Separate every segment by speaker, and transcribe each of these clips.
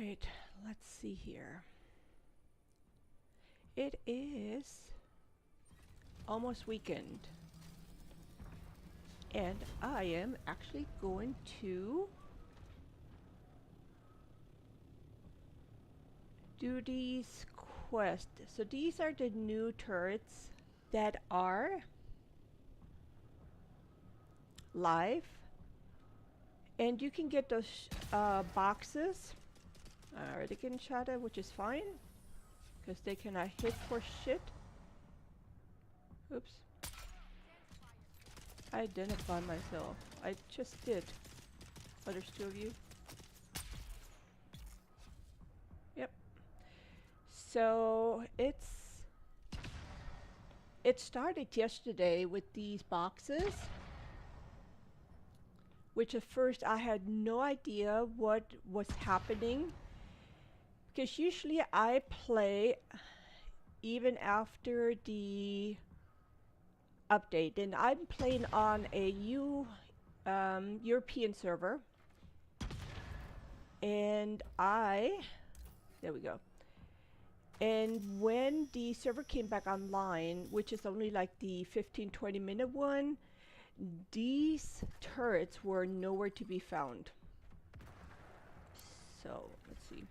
Speaker 1: right, let's see here. It is almost weekend. And I am actually going to do these quests. So these are the new turrets that are live. And you can get those boxes. I already getting shot at, which is fine. Because they cannot hit for shit. Oops. I identify myself. I just did. Oh, there's two of you. Yep. So it started yesterday with these boxes, which at first I had no idea what was happening, because usually I play even after the update, and I'm playing on a European server, and there we go. And when the server came back online, which is only like the 15-20 minute one, these turrets were nowhere to be found. So let's see.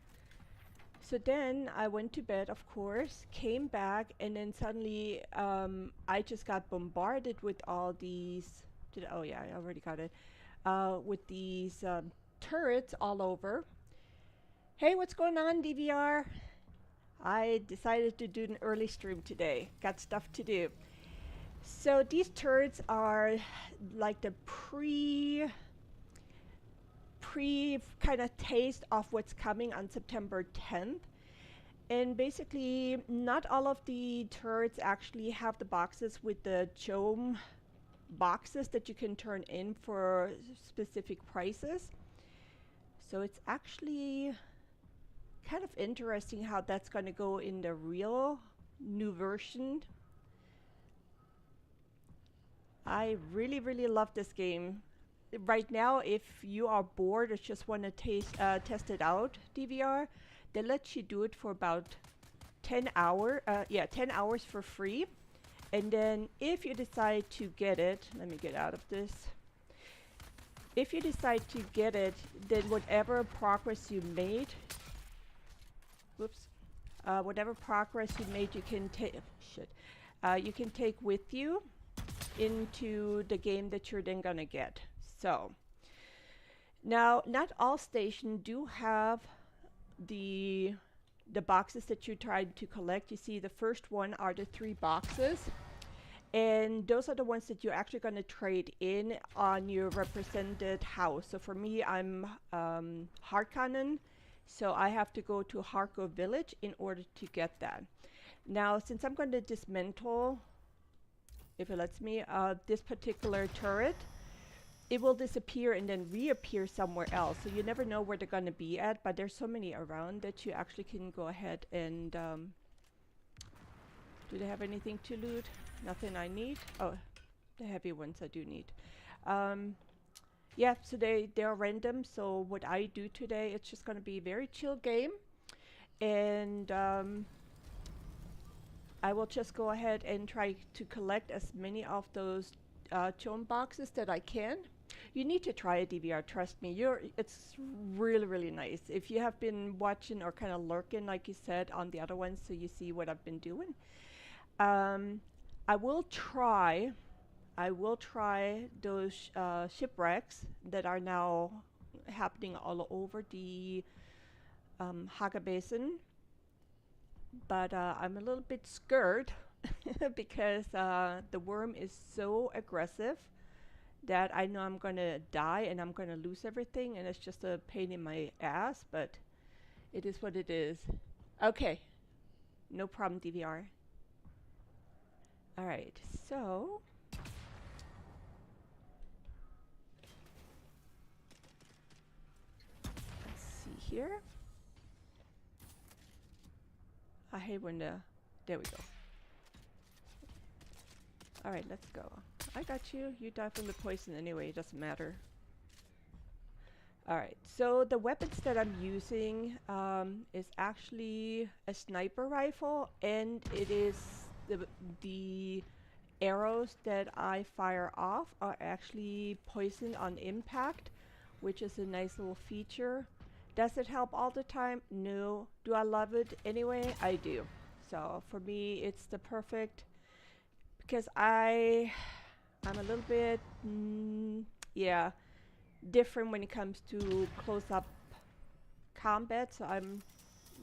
Speaker 1: So then I went to bed, of course, came back, and then suddenly I just got bombarded with all these. Oh yeah, I already got it. With these turrets all over. Hey, what's going on, DVR? I decided to do an early stream today. Got stuff to do. So these turrets are like the pre kind of taste of what's coming on September 10th. And basically, not all of the turrets actually have the boxes with the Choam boxes that you can turn in for specific prices. So it's actually kind of interesting how that's going to go in the real new version. I really, really love this game. Right now, if you are bored or just want to test it out, DVR, they let you do it for about 10 hours for free. And then if you decide to get it, let me get out of this. If you decide to get it, then whatever progress you made, whatever progress you made, you can take, you can take with you into the game that you're then gonna get. So now, not all stations do have the boxes that you tried to collect. You see, the first one are the 3 boxes, and those are the ones that you're actually going to trade in on your represented house. So for me, I'm Harkonnen, so I have to go to Harko village in order to get that. Now, since I'm going to dismantle, if it lets me, this particular turret, it will disappear and then reappear somewhere else. So you never know where they're going to be at, but there's so many around that you actually can go ahead and do they have anything to loot? Nothing I need. Oh, the heavy ones I do need. Yeah, so they are random. So what I do today, it's just going to be a very chill game, and I will just go ahead and try to collect as many of those Choam boxes that I can. You need to try a DVR, trust me. It's really, really nice. If you have been watching or kind of lurking, like you said, on the other ones, so you see what I've been doing. I will try those shipwrecks that are now happening all over the Haga Basin. But I'm a little bit scared because the worm is so aggressive that I know I'm going to die and I'm going to lose everything, and it's just a pain in my ass, but it is what it is. Okay, no problem, DVR. Alright, so let's see here. I hate when there we go. Alright, let's go. I got you. You die from the poison anyway, it doesn't matter. Alright, so the weapons that I'm using is actually a sniper rifle, and it is the arrows that I fire off are actually poisoned on impact, which is a nice little feature. Does it help all the time? No. Do I love it anyway? I do. So for me, it's the perfect, because I'm a little bit, yeah, different when it comes to close-up combat. So I'm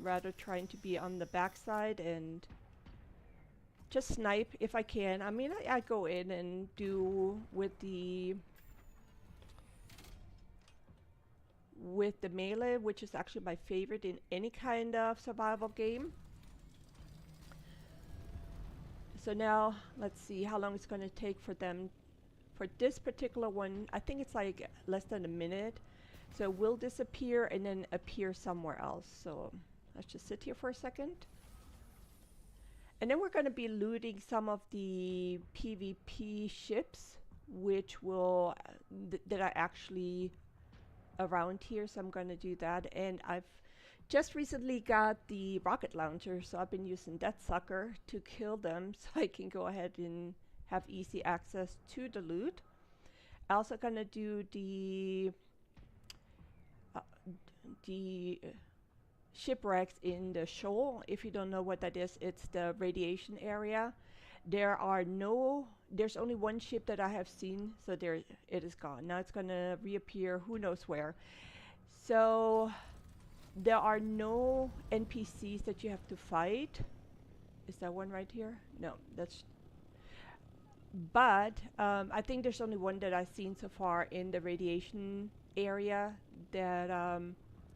Speaker 1: rather trying to be on the backside and just snipe if I can. I mean, I go in and do with the melee, which is actually my favorite in any kind of survival game. So now let's see how long it's going to take for them. For this particular one, I think it's like less than a minute. So it will disappear and then appear somewhere else. So let's just sit here for a second. And then we're going to be looting some of the PvP ships, which will that are actually around here. So I'm going to do that. And I've just recently got the rocket launcher, so I've been using that sucker to kill them, so I can go ahead and have easy access to the loot. I'm also going to do the shipwrecks in the shoal. If you don't know what that is, it's the radiation area. There's only one ship that I have seen, so there it is gone. Now it's gonna reappear who knows where. So there are no NPCs that you have to fight. Is that one right here? No, that's, but I think there's only one that I've seen so far in the radiation area that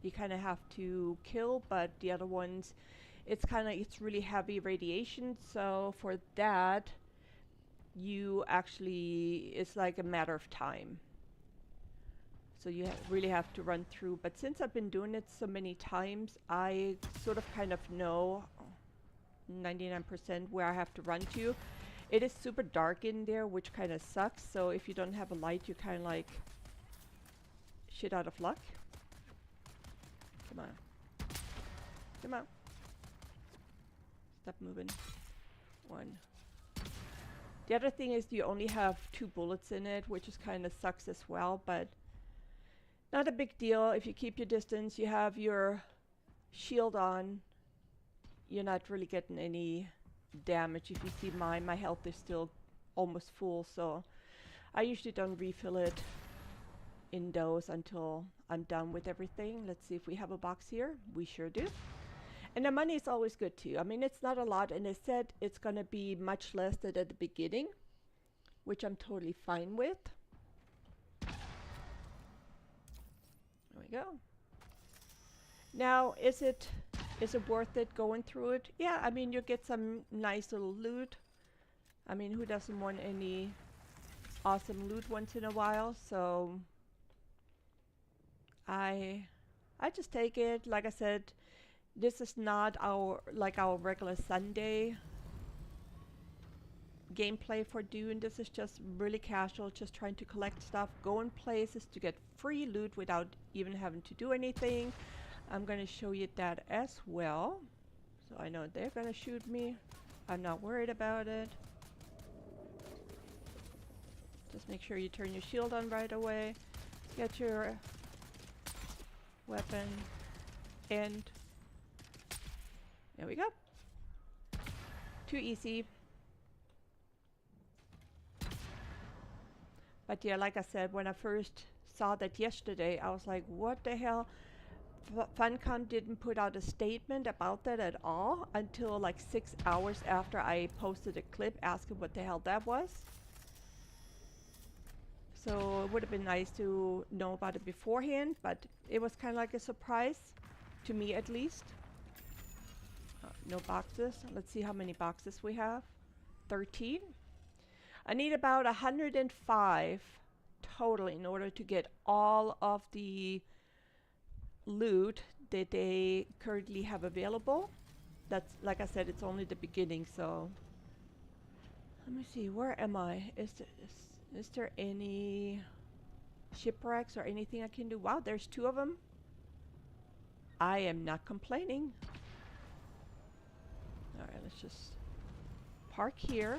Speaker 1: you kind of have to kill, but the other ones, it's really heavy radiation, so for that you actually, it's like a matter of time. So you really have to run through, but since I've been doing it so many times, I sort of kind of know 99% where I have to run to. It is super dark in there, which kind of sucks, so if you don't have a light, you're kind of like shit out of luck. Come on. Come on. Stop moving. One. The other thing is you only have 2 bullets in it, which is kind of sucks as well, but not a big deal. If you keep your distance, you have your shield on, you're not really getting any damage. If you see my health is still almost full, so I usually don't refill it in those until I'm done with everything. Let's see if we have a box here. We sure do. And the money is always good too. I mean, it's not a lot, and they said it's gonna be much less than at the beginning, which I'm totally fine with. There we go. Now, is it worth it going through it? Yeah, I mean, you get some nice little loot. I mean, who doesn't want any awesome loot once in a while? So I just take it. Like I said, this is not our regular Sunday gameplay for Dune. This is just really casual, just trying to collect stuff, go in places to get free loot without even having to do anything. I'm going to show you that as well. So I know they're going to shoot me. I'm not worried about it. Just make sure you turn your shield on right away. Get your weapon. And there we go. Too easy. But yeah, like I said, when I first saw that yesterday, I was like, what the hell? Funcom didn't put out a statement about that at all until like 6 hours after I posted a clip asking what the hell that was. So it would have been nice to know about it beforehand, but it was kind of like a surprise, to me at least. No boxes. Let's see how many boxes we have. 13. I need about 105 total in order to get all of the loot that they currently have available. That's, like I said, it's only the beginning, so let me see, where am I? Is there any shipwrecks or anything I can do. Wow, there's 2 of them. I am not complaining. Alright, let's just park here.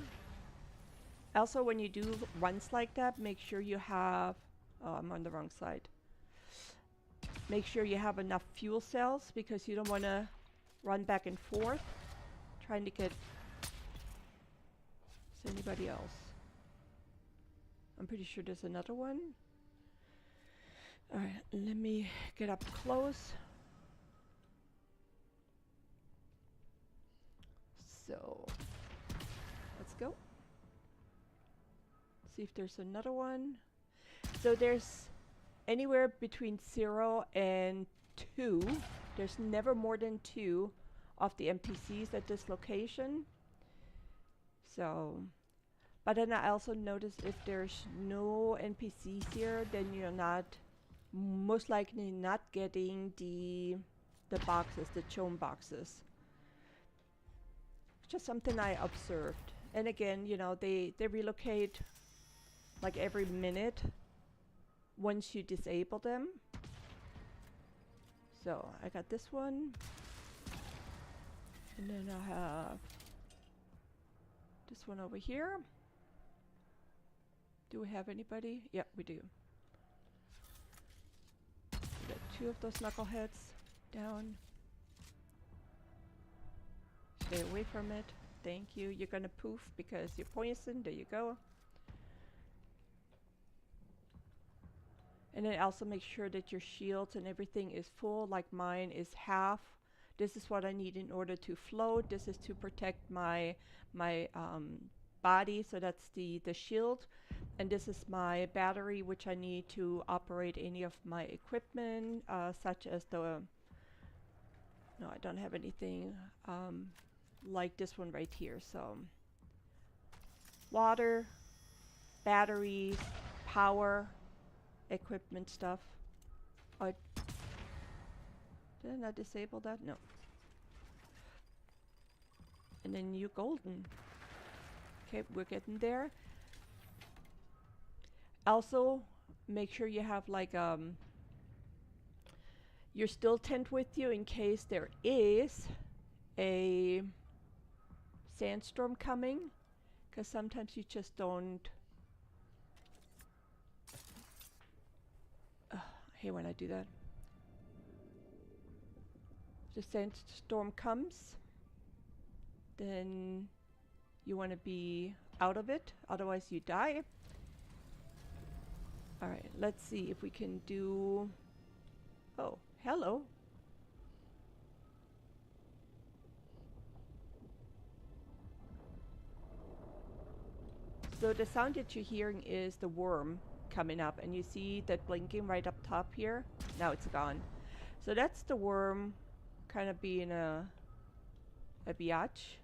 Speaker 1: Also, when you do runs like that, make sure you have... Oh, I'm on the wrong side. Make sure you have enough fuel cells because you don't want to run back and forth trying to get... Is anybody else? I'm pretty sure there's another one. Alright, let me get up close. So, let's go. See if there's another one. So there's anywhere between 0 and 2. There's never more than 2 of the NPCs at this location. So, but then I also noticed if there's no NPCs here, then you're not, most likely not getting the boxes, the Choam boxes. Just something I observed. And again, you know, they relocate like every minute once you disable them. So I got this one. And then I have this one over here. Do we have anybody? Yep, we do. We got 2 of those knuckleheads down. Stay away from it. Thank you. You're gonna poof because you're poisoned. There you go. And then also make sure that your shields and everything is full, like mine is half. This is what I need in order to float. This is to protect my body, so that's the shield. And this is my battery, which I need to operate any of my equipment, such as the... No, I don't have anything like this one right here. So water, batteries, power, equipment stuff. Oh, did I disable that? No. And then you golden. Okay, we're getting there. Also, make sure you have like your still tent with you in case there is a sandstorm coming, because sometimes you just don't... I hate when I do that. If the sandstorm comes, then you want to be out of it, otherwise you die. Alright, let's see if we can do... Oh, hello. So the sound that you're hearing is the worm coming up, and you see that blinking right up top here. Now it's gone. So that's the worm kind of being a biatch.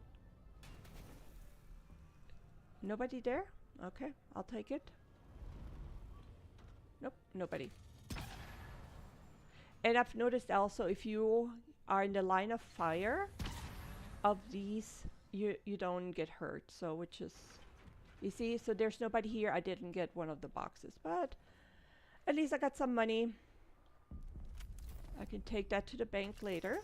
Speaker 1: Nobody there? Okay, I'll take it. Nope, nobody. And I've noticed also if you are in the line of fire of these, you don't get hurt. So which is... You see, so there's nobody here. I didn't get one of the boxes, but at least I got some money. I can take that to the bank later.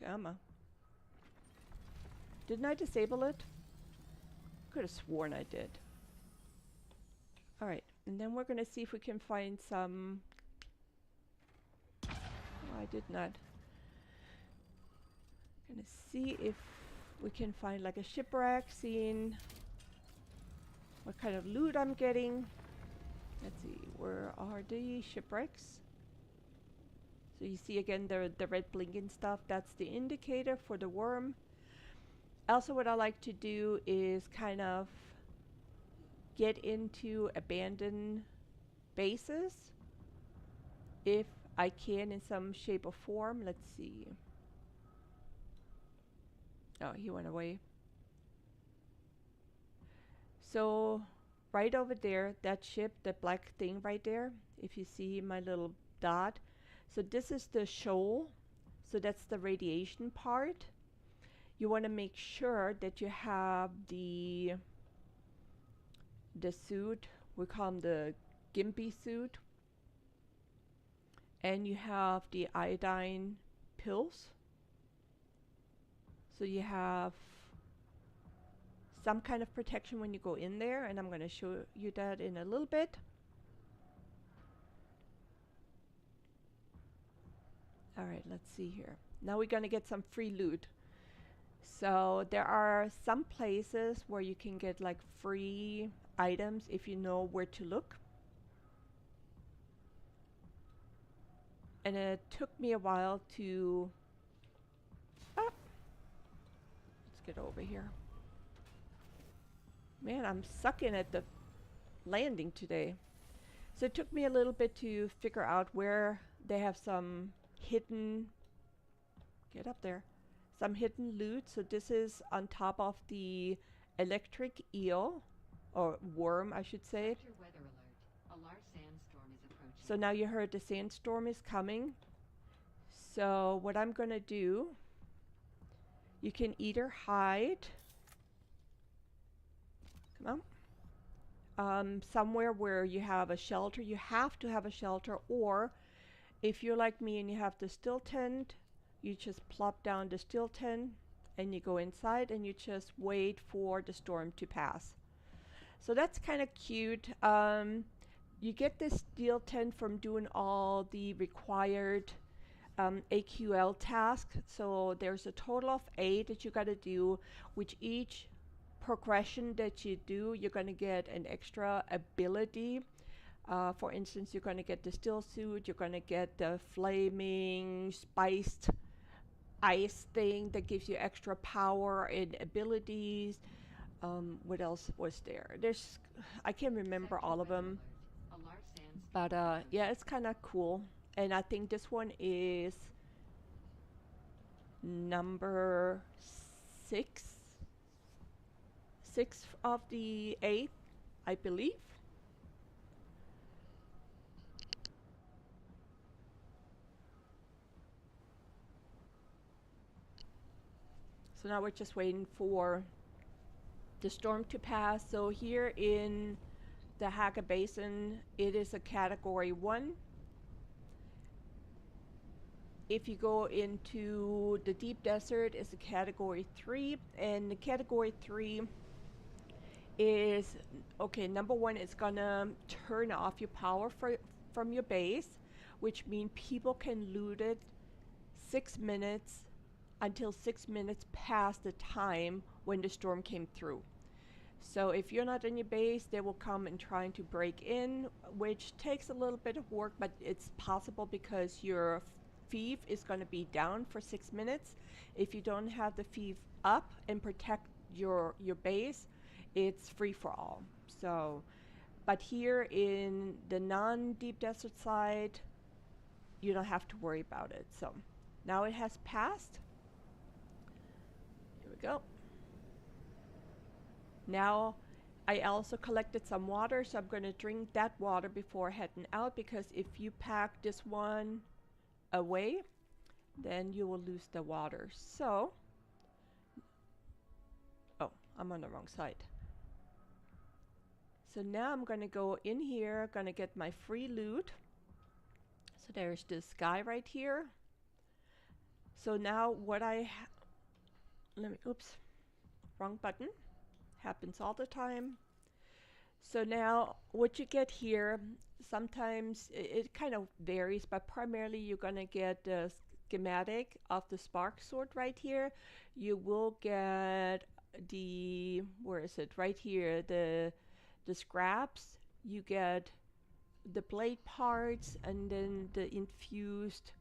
Speaker 1: Come on. Didn't I disable it? Could have sworn I did. Alright, and then we're going to see if we can find some... Oh, I did not. Gonna see if we can find like a shipwreck, seeing what kind of loot I'm getting. Let's see, where are the shipwrecks? So you see again the red blinking stuff, that's the indicator for the worm. Also what I like to do is kind of get into abandoned bases if I can in some shape or form. Let's see. Oh, he went away. So right over there, that ship, that black thing right there, if you see my little dot. So this is the shoal. So that's the radiation part. you want to make sure that you have the suit. We call them the gimpy suit, and you have the iodine pills, so you have some kind of protection when you go in there, and I'm going to show you that in a little bit. Alright, let's see here. Now we're going to get some free loot. So there are some places where you can get like free items if you know where to look. And it took me a while to... let's get over here. Man, I'm sucking at the landing today. So it took me a little bit to figure out where they have some hidden... Get up there. Some hidden loot. So this is on top of the electric eel, or worm I should say.
Speaker 2: Weather alert. A large sandstorm is approaching.
Speaker 1: So now you heard the sandstorm is coming. So what I'm gonna do, you can either hide, come on, somewhere where you have a shelter. You have to have a shelter, or if you're like me and you have the still tent, you just plop down the still tent and you go inside and you just wait for the storm to pass. So that's kind of cute. You get this steel tent from doing all the required AQL tasks. So there's a total of 8 that you got to do, which each progression that you do, you're going to get an extra ability. For instance, you're going to get the still suit, you're going to get the flaming spiced ice thing that gives you extra power and abilities. What else was there? I can't remember all of them, but yeah, it's kind of cool. And I think this one is number 6 of the 8, I believe. So now we're just waiting for the storm to pass. So here in the Haga Basin, it is a category 1. If you go into the deep desert, it's a category 3. And the category 3 is, okay, number 1 is gonna turn off your power from your base, which means people can loot it 6 minutes until 6 minutes past the time when the storm came through. So if you're not in your base, they will come and trying to break in, which takes a little bit of work, but it's possible because your thief is going to be down for 6 minutes. If you don't have the thief up and protect your base, it's free for all. So, but here in the non-deep desert side, you don't have to worry about it. So now it has passed. Here we go. Now I also collected some water, so I'm going to drink that water before heading out, because if you pack this one away, then you will lose the water. So, oh, I'm on the wrong side. So now I'm going to go in here, going to get my free loot. So there's this guy right here. So now what oops, wrong button. Happens all the time. So now what you get here, sometimes it kind of varies, but primarily you're going to get the schematic of the spark sword right here. You will get the, where is it, right here, the scraps. You get the blade parts, and then the infused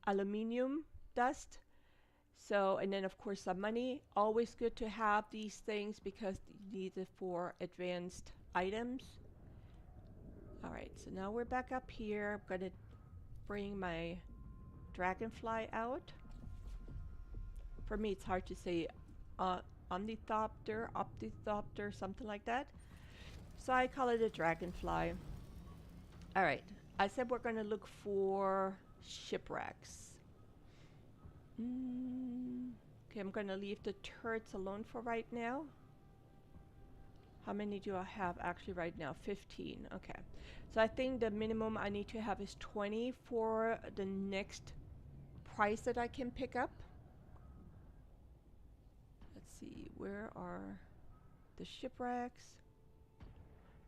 Speaker 1: aluminum dust. So, and then of course some money. Always good to have these things because you need it for advanced items. Alright, so now we're back up here. I'm gonna bring my dragonfly out. For me it's hard to say omnithopter, optithopter, something like that. So I call it a dragonfly. Alright, I said we're gonna look for shipwrecks. Okay, I'm gonna leave the turrets alone for right now. How many do I have actually right now? 15. Okay. So I think the minimum I need to have is 20 for the next price that I can pick up. Let's see, where are the shipwrecks?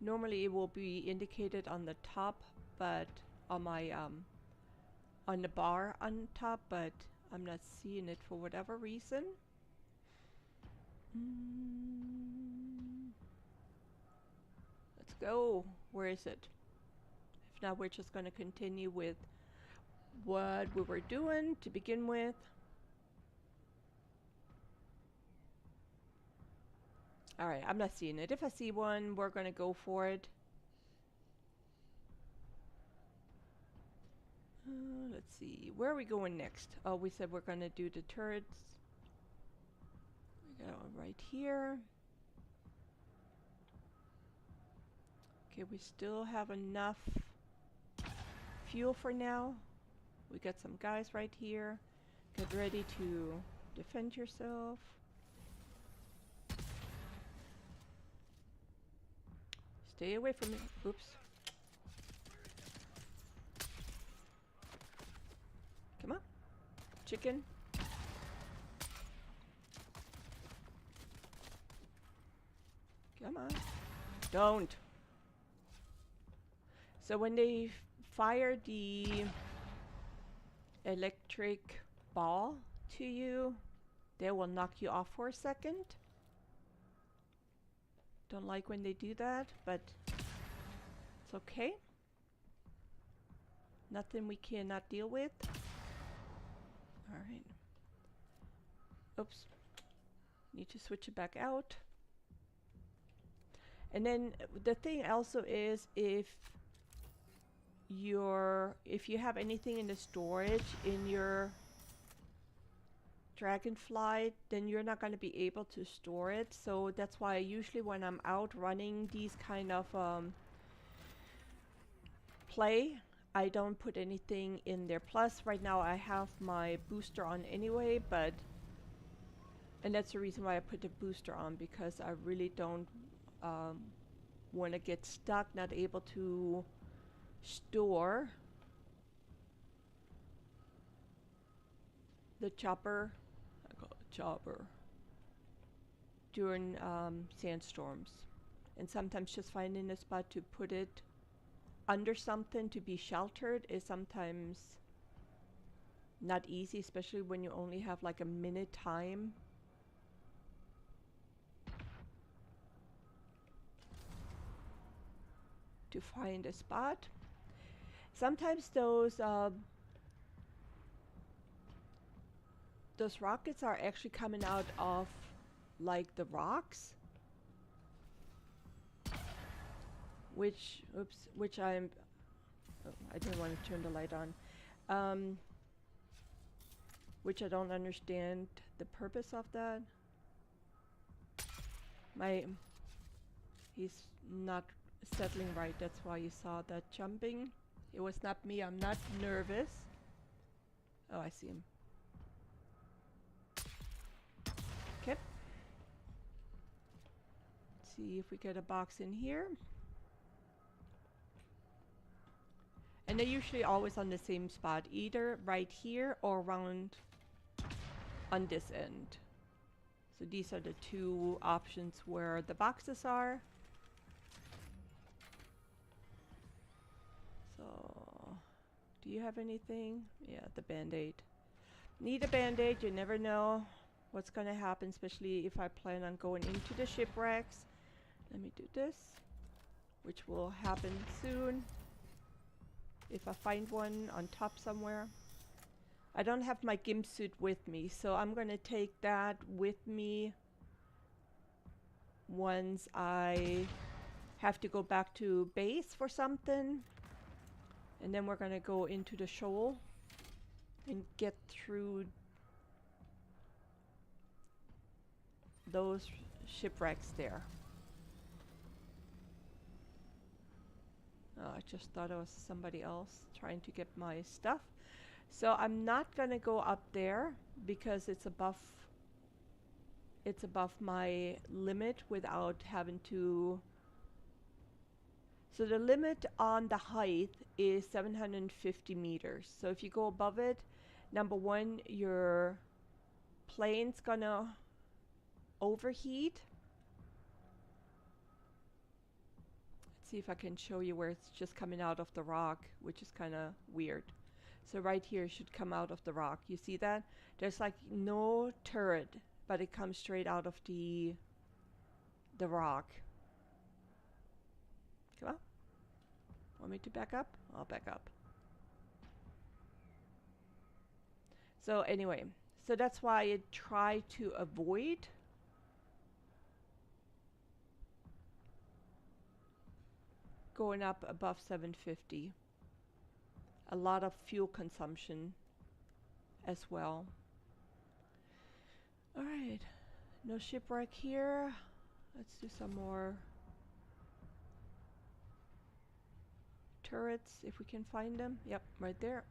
Speaker 1: Normally it will be indicated on the top, but on my on the bar on top, but I'm not seeing it for whatever reason. Let's go. Where is it? If not, we're just going to continue with what we were doing to begin with. Alright, I'm not seeing it. If I see one, we're going to go for it. Let's see. Where are we going next? Oh, we said we're going to do the turrets. We got one right here. Okay, we still have enough fuel for now. We got some guys right here. Get ready to defend yourself. Stay away from me. Oops. Come on. Chicken. Come on. Don't. So when they fire the electric ball to you, they will knock you off for a second. Don't like when they do that, but it's okay. Nothing we cannot deal with. Alright. Oops. Need to switch it back out. And then the thing also is if you have anything in the storage in your Dragonfly, then you're not going to be able to store it. So that's why usually when I'm out running these kind of play, I don't put anything in there. Plus right now I have my booster on anyway, and that's the reason why I put the booster on, because I really don't want to get stuck, not able to store the chopper. I call it chopper during sandstorms, and sometimes just finding a spot to put it under something to be sheltered is sometimes not easy, especially when you only have like a minute time. To find a spot. Sometimes those rockets are actually coming out of like the rocks, which I'm I didn't want to turn the light on, which I don't understand the purpose of that. He's not settling right, that's why you saw that jumping. It was not me, I'm not nervous. Oh, I see him. Okay. Let's see if we get a box in here. And they're usually always on the same spot, either right here or around on this end. So these are the two options where the boxes are. So, do you have anything? Yeah, the band-aid. Need a band-aid, you never know what's gonna happen, especially if I plan on going into the shipwrecks. Let me do this, which will happen soon. If I find one on top somewhere. I don't have my gimp suit with me, so I'm gonna take that with me once I have to go back to base for something. And then we're gonna go into the shoal and get through those shipwrecks there. Oh, I just thought it was somebody else trying to get my stuff. So I'm not gonna go up there because it's above it's above my limit without having to. So the limit on the height is 750 meters. So if you go above it, number one, your plane's gonna overheat. Let's see if I can show you where it's just coming out of the rock, which is kind of weird. So right here should come out of the rock. You see that? There's like no turret, but it comes straight out of the rock. Come on. Want me to back up? I'll back up. So anyway, so that's why I try to avoid going up above 750. A lot of fuel consumption as well. All right, no shipwreck here. Let's do some more turrets if we can find them. Yep, right there.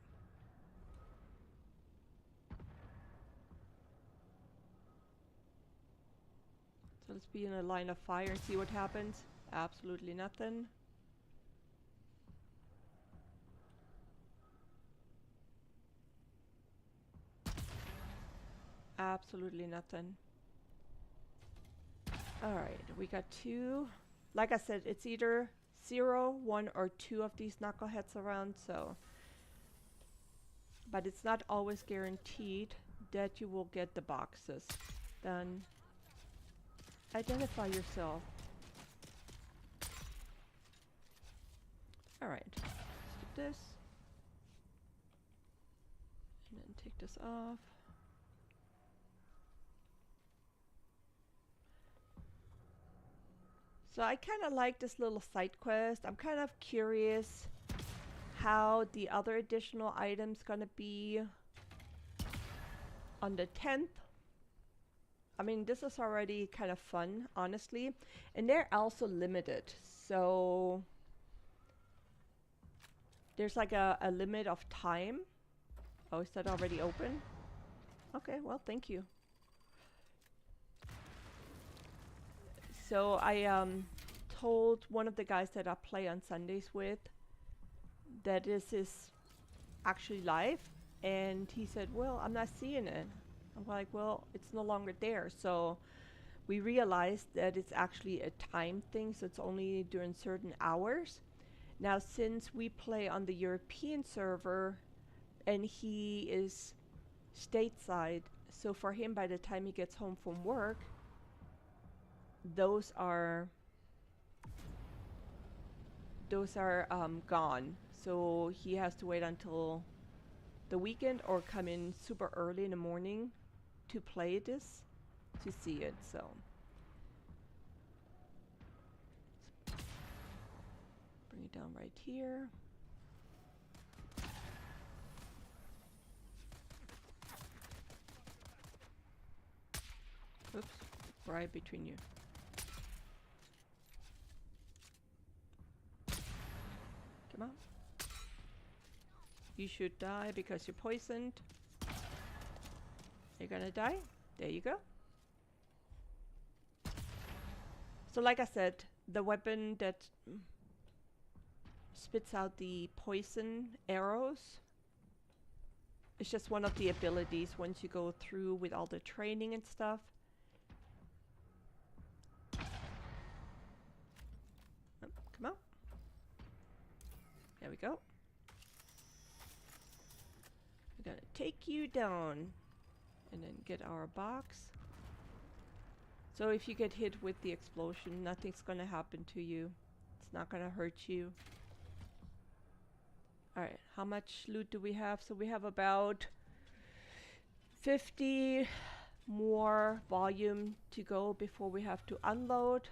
Speaker 1: So let's be in a line of fire and see what happens. Absolutely nothing. Absolutely nothing. All right, we got two. Like I said, it's either 0, 1, or 2 of these knuckleheads around, so. But it's not always guaranteed that you will get the boxes. Then identify yourself. All right, let's do this. And then take this off. So I kind of like this little side quest. I'm kind of curious how the other additional items gonna be on the 10th. I mean, this is already kind of fun, honestly. And they're also limited. So there's like a limit of time. Oh, is that already open? Okay, well, thank you. So I told one of the guys that I play on Sundays with that this is actually live, and he said, well, I'm not seeing it. I'm like, well, it's no longer there. So we realized that it's actually a time thing, so it's only during certain hours. Now, since we play on the European server and he is stateside, so for him, by the time he gets home from work, those are gone. So he has to wait until the weekend or come in super early in the morning to play this to see it. So bring it down right here. Oops, right between you. Come on. You should die because you're poisoned. You're gonna die. There you go. So like I said, the weapon that spits out the poison arrows is just one of the abilities once you go through with all the training and stuff. Oh, come on. There we go. We're gonna take you down and then get our box. So if you get hit with the explosion, nothing's gonna happen to you. It's not gonna hurt you. Alright, how much loot do we have? So we have about 50 more volume to go before we have to unload.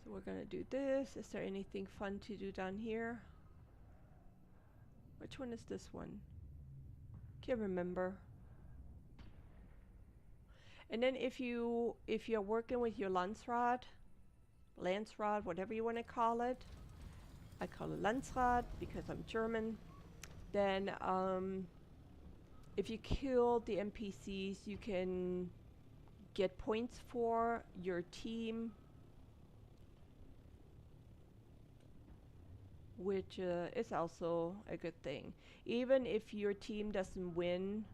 Speaker 1: So we're gonna do this. Is there anything fun to do down here? Which one is this one? Can't remember. And then if you're working with your lance rod, whatever you want to call it, I call it Landsrad because I'm German, then if you kill the NPCs, you can get points for your team, which is also a good thing. Even if your team doesn't win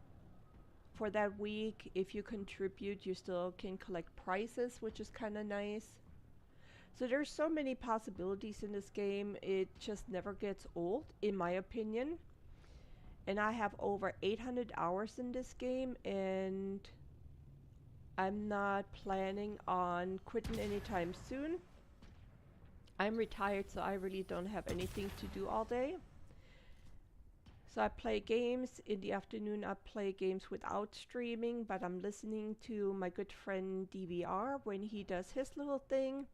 Speaker 1: for that week, if you contribute, you still can collect prizes, which is kind of nice. So there's so many possibilities in this game. It just never gets old, in my opinion. And I have over 800 hours in this game, and I'm not planning on quitting anytime soon. I'm retired, so I really don't have anything to do all day. So I play games. In the afternoon, I play games without streaming, but I'm listening to my good friend DVR when he does his little thing.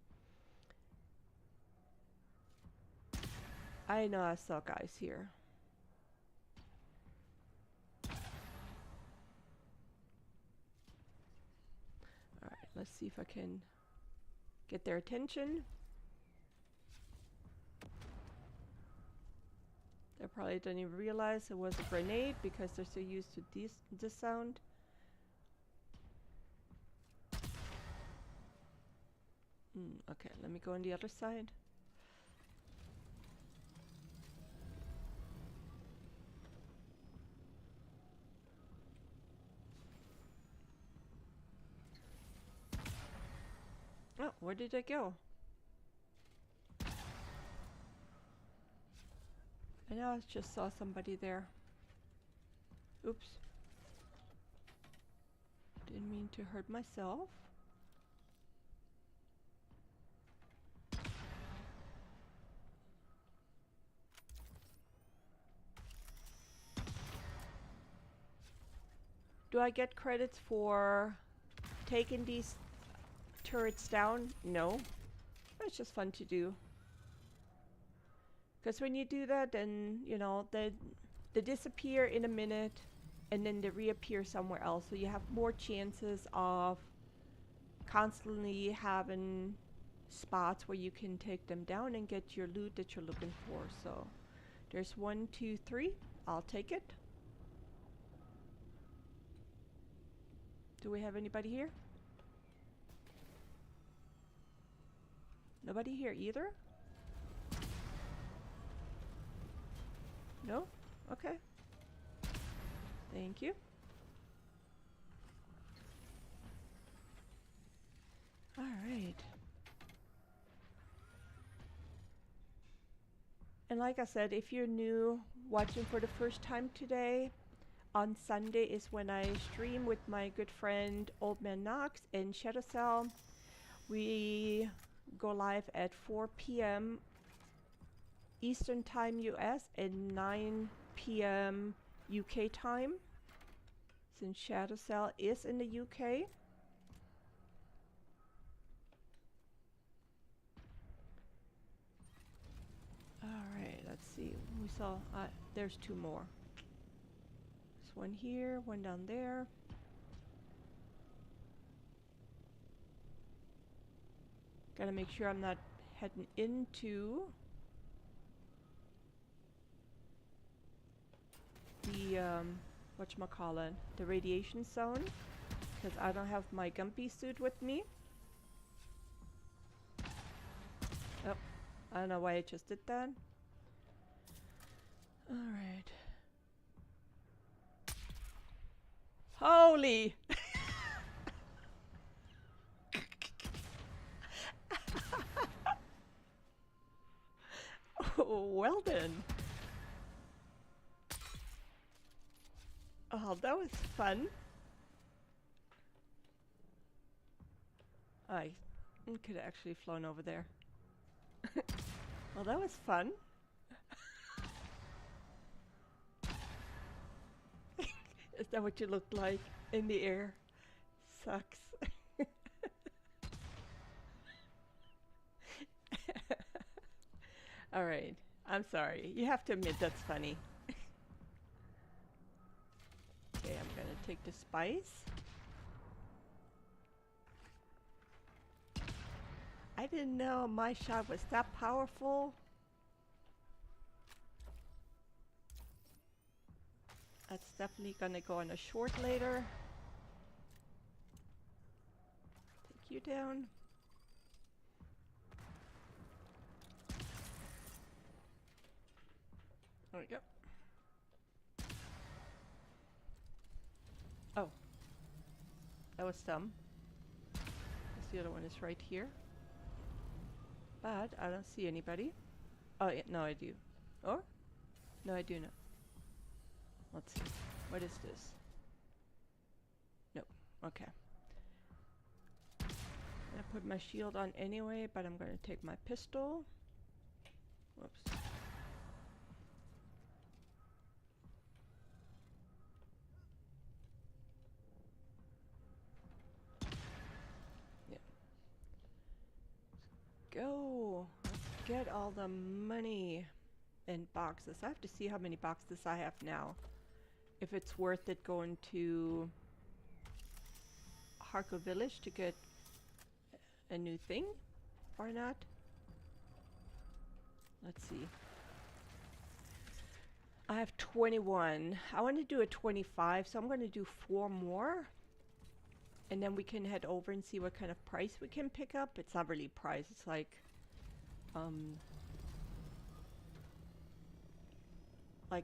Speaker 1: I know I saw guys here. Alright, let's see if I can get their attention. They probably didn't even realize it was a grenade because they're so used to this sound. Okay, let me go on the other side. Oh, where did I go? I know I just saw somebody there. Oops. Didn't mean to hurt myself. Do I get credits for taking these turrets down? No. It's just fun to do. Because when you do that, then, you know, they disappear in a minute and then they reappear somewhere else. So you have more chances of constantly having spots where you can take them down and get your loot that you're looking for. So there's 1, 2, 3. I'll take it. Do we have anybody here? Nobody here either? No? Okay. Thank you. All right. And like I said, if you're new, watching for the first time today, on Sunday is when I stream with my good friend Old Man Knox and Shadow Cell. We go live at 4 p.m. Eastern Time US and 9 p.m. UK time, since Shadow Cell is in the UK. Alright, let's see. We saw, there's 2 more. There's one here, one down there. Gotta make sure I'm not heading into the whatchamacallit, the radiation zone, because I don't have my Gumpy suit with me. Oh, I don't know why I just did that. Alright. Holy! Oh, well then. Oh, that was fun. I could have actually flown over there. Well, that was fun. Is that what you look like in the air? Sucks. All right. I'm sorry. You have to admit that's funny. Okay, I'm gonna take the spice. I didn't know my shot was that powerful. That's definitely gonna go on a short later. Take you down. There we go. Oh. That was dumb. Guess the other one is right here. But I don't see anybody. Oh, yeah, no, I do. Or? No, I do not. Let's see. What is this? Nope. Okay. I put my shield on anyway, but I'm going to take my pistol. Whoops. Yeah. Go. Let's get all the money and boxes. I have to see how many boxes I have now. If it's worth it going to Harko Village to get a new thing or not. Let's see. I have 21. I want to do a 25, so I'm going to do 4 more. And then we can head over and see what kind of price we can pick up. It's not really price, it's like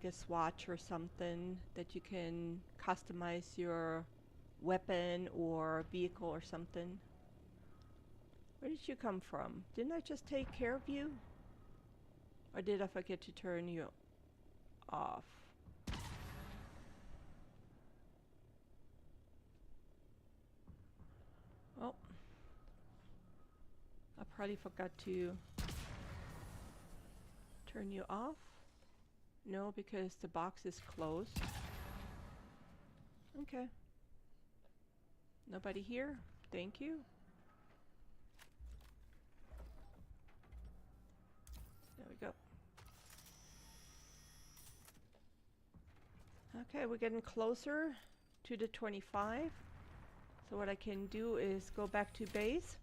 Speaker 1: a swatch or something that you can customize your weapon or vehicle or something. Where did you come from? Didn't I just take care of you? Or did I forget to turn you off? Oh. I probably forgot to turn you off. No, because the box is closed. Okay. Nobody here? Thank you. There we go. Okay, we're getting closer to the 25. So what I can do is go back to base.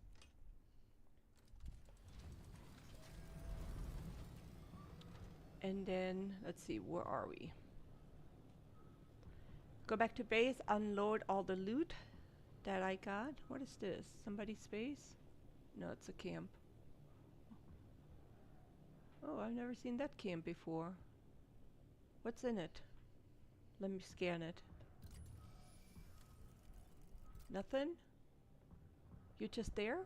Speaker 1: And then, let's see, where are we? Go back to base, unload all the loot that I got. What is this? Somebody's base? No, it's a camp. Oh, I've never seen that camp before. What's in it? Let me scan it. Nothing? You're just there?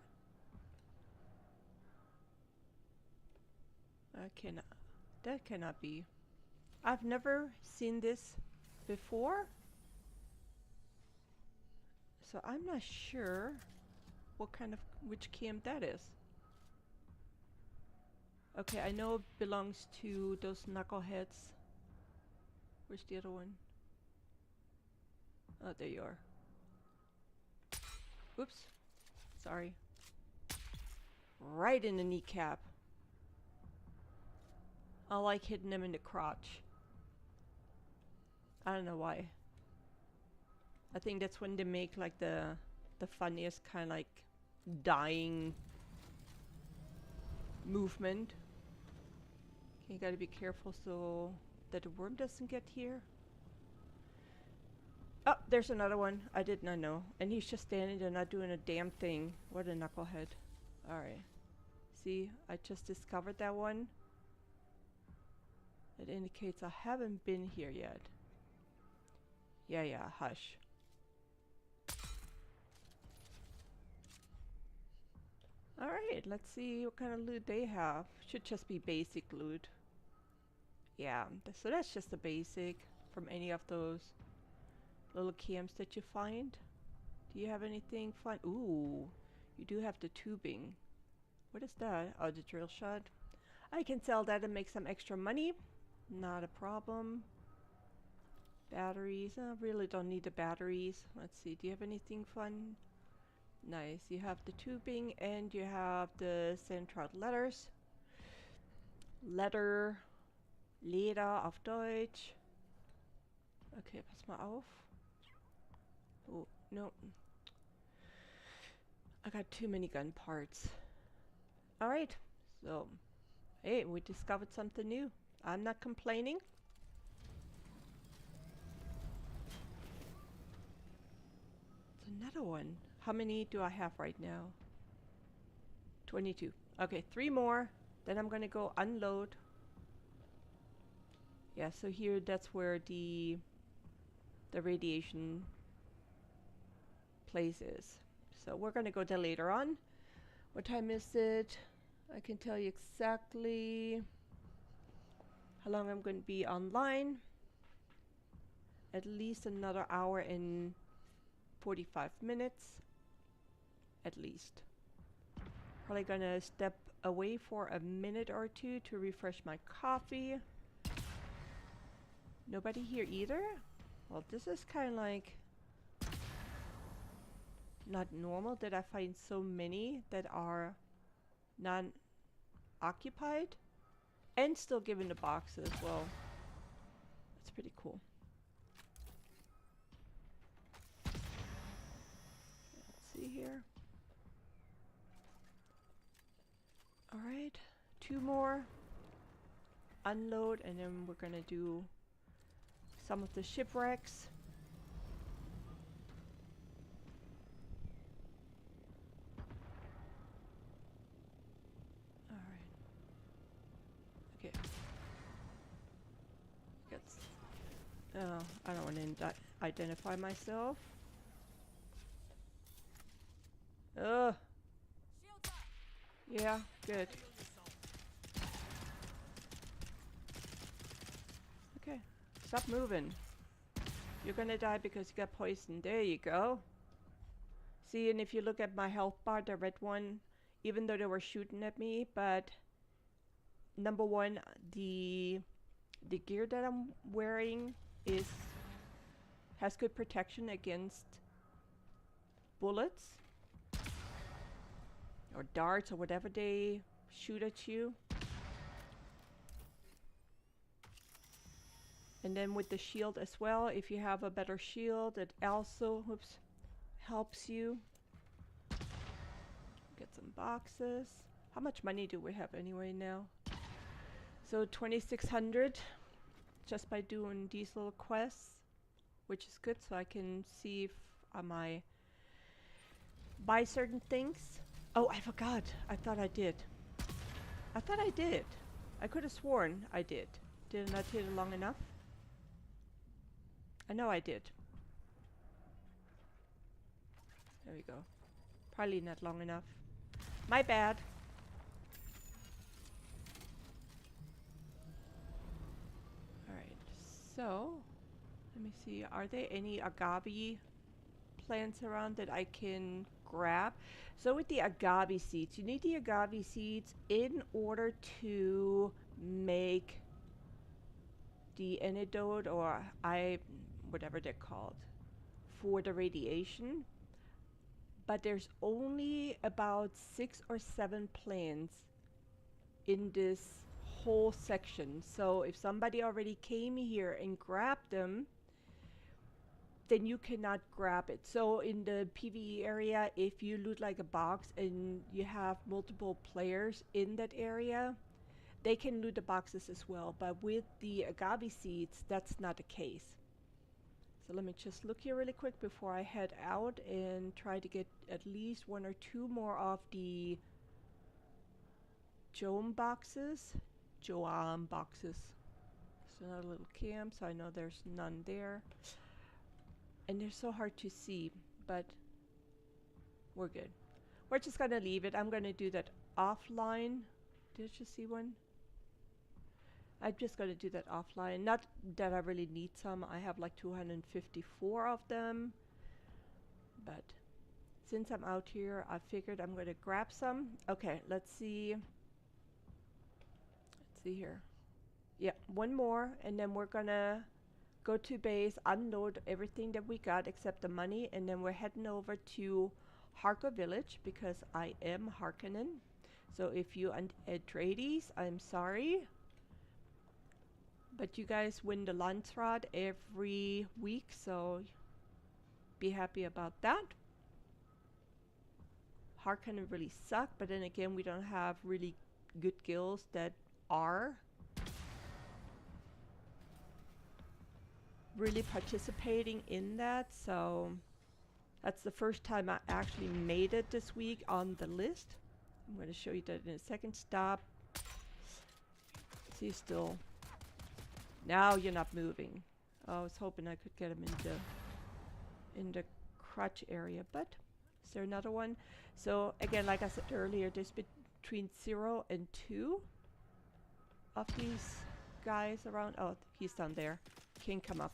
Speaker 1: That cannot be. I've never seen this before. So I'm not sure which camp that is. Okay, I know it belongs to those knuckleheads. Where's the other one? Oh, there you are. Oops. Sorry. Right in the kneecap. I like hitting them in the crotch. I don't know why. I think that's when they make like the funniest kind of like dying movement. Okay, you gotta be careful so that the worm doesn't get here. Oh, there's another one. I did not know. And he's just standing there not doing a damn thing. What a knucklehead. Alright. See, I just discovered that one. It indicates I haven't been here yet. Yeah, hush. Alright, let's see what kind of loot they have. Should just be basic loot. Yeah, so that's just the basic from any of those little camps that you find. Do you have anything fun? Ooh, you do have the tubing. What is that? Oh, the drill shot. I can sell that and make some extra money. Not a problem. Batteries. I really don't need the batteries. Let's see. Do you have anything fun? Nice. You have the tubing and you have the Sandtrout letters. Leder auf Deutsch. Okay, pass mal auf. Oh, no. I got too many gun parts. Alright, so, hey, we discovered something new. I'm not complaining. Another one. How many do I have right now? 22. Okay, 3 more. Then I'm gonna go unload. Yeah, so here that's where the radiation place is. So we're gonna go there later on. What time is it? I can tell you exactly how long I'm going to be online. At least another hour and 45 minutes. At least. Probably gonna step away for a minute or two to refresh my coffee. Nobody here either? Well, this is kind of like not normal that I find so many that are non-occupied and still given the boxes. Well, that's pretty cool. Let's see here. Alright, 2 more. Unload, and then we're gonna do some of the shipwrecks. Alright. Okay. Oh, I don't want to identify myself. Ugh. Yeah, good. Okay, stop moving. You're gonna die because you got poisoned. There you go. See, and if you look at my health bar, the red one, even though they were shooting at me, but number one, the gear that I'm wearing has good protection against bullets or darts or whatever they shoot at you. And then with the shield as well, if you have a better shield, it also helps you. Get some boxes. How much money do we have anyway now? So 2,600 just by doing these little quests, which is good, so I can see if I might buy certain things. Oh, I forgot. I thought I did. I could have sworn I did. Did I not hit it long enough? I know I did. There we go. Probably not long enough. My bad. Alright, so let me see. Are there any agave plants around that I can grab? So with the agave seeds, you need the agave seeds in order to make the antidote, or whatever they're called, for the radiation. But there's only about 6 or 7 plants in this whole section. So if somebody already came here and grabbed them, then you cannot grab it. So in the PvE area, if you loot like a box and you have multiple players in that area, they can loot the boxes as well. But with the agave seeds, that's not the case. So let me just look here really quick before I head out and try to get at least 1 or 2 more of the Choam boxes. Choam boxes. It's another little camp, so I know there's none there. And they're so hard to see, but we're good. We're just gonna leave it. I'm gonna do that offline. Did you see one? I'm just gonna do that offline. Not that I really need some. I have like 254 of them. But since I'm out here, I figured I'm gonna grab some. Okay, let's see. Let's see here. Yeah, 1 more, and then we're gonna go to base, unload everything that we got except the money, and then we're heading over to Harko Village because I am Harkonnen. So if you Atreides, I'm sorry. But you guys win the Landsrad every week, so be happy about that. Harkonnen really suck, but then again, we don't have really good guilds that are really participating in that, so That's the first time I actually made it this week on the list. I'm going to show you that in a second. Stop. See, still. Now you're not moving. Oh, I was hoping I could get him in the crotch area, but is there another one? So again, like I said earlier, there's between 0 and 2 of these guys around. Oh, he's down there. Can't come up.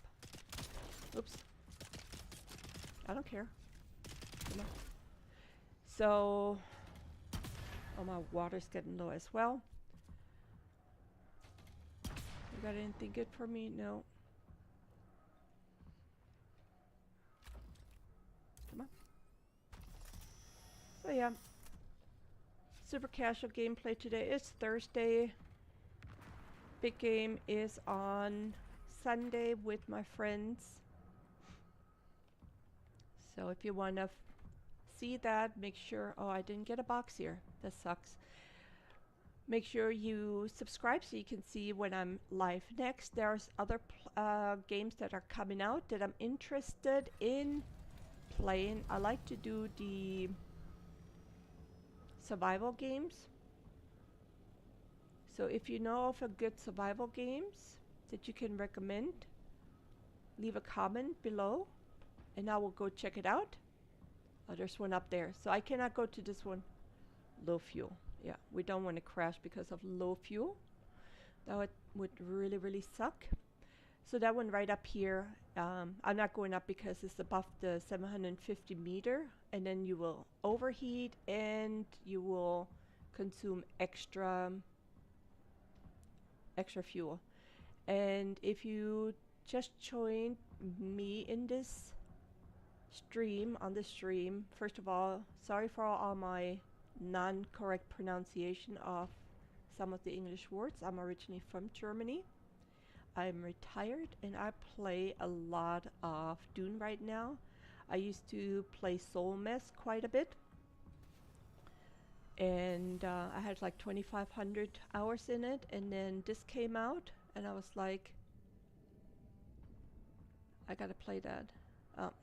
Speaker 1: Oops. I don't care. Come on. So, oh, my water's getting low as well. You got anything good for me? No. Come on. So yeah, super casual gameplay today. It's Thursday. Big game is on Sunday with my friends. So if you want to see that, make sure. Oh, I didn't get a box here. That sucks. Make sure you subscribe so you can see when I'm live next. There's other games that are coming out that I'm interested in playing. I like to do the survival games. So if you know of a good survival games that you can recommend, leave a comment below and I will go check it out. Oh, there's one up there. So I cannot go to this one. Low fuel. Yeah, we don't want to crash because of low fuel. That would really, really suck. So that one right up here, I'm not going up because it's above the 750 meter, and then you will overheat and you will consume extra fuel. And if you just joined me in this stream, first of all, sorry for all my non-correct pronunciation of some of the English words. I'm originally from Germany. I'm retired and I play a lot of Dune right now. I used to play Soul Mess quite a bit. And I had like 2,500 hours in it, and then this came out and I was like, I gotta play that.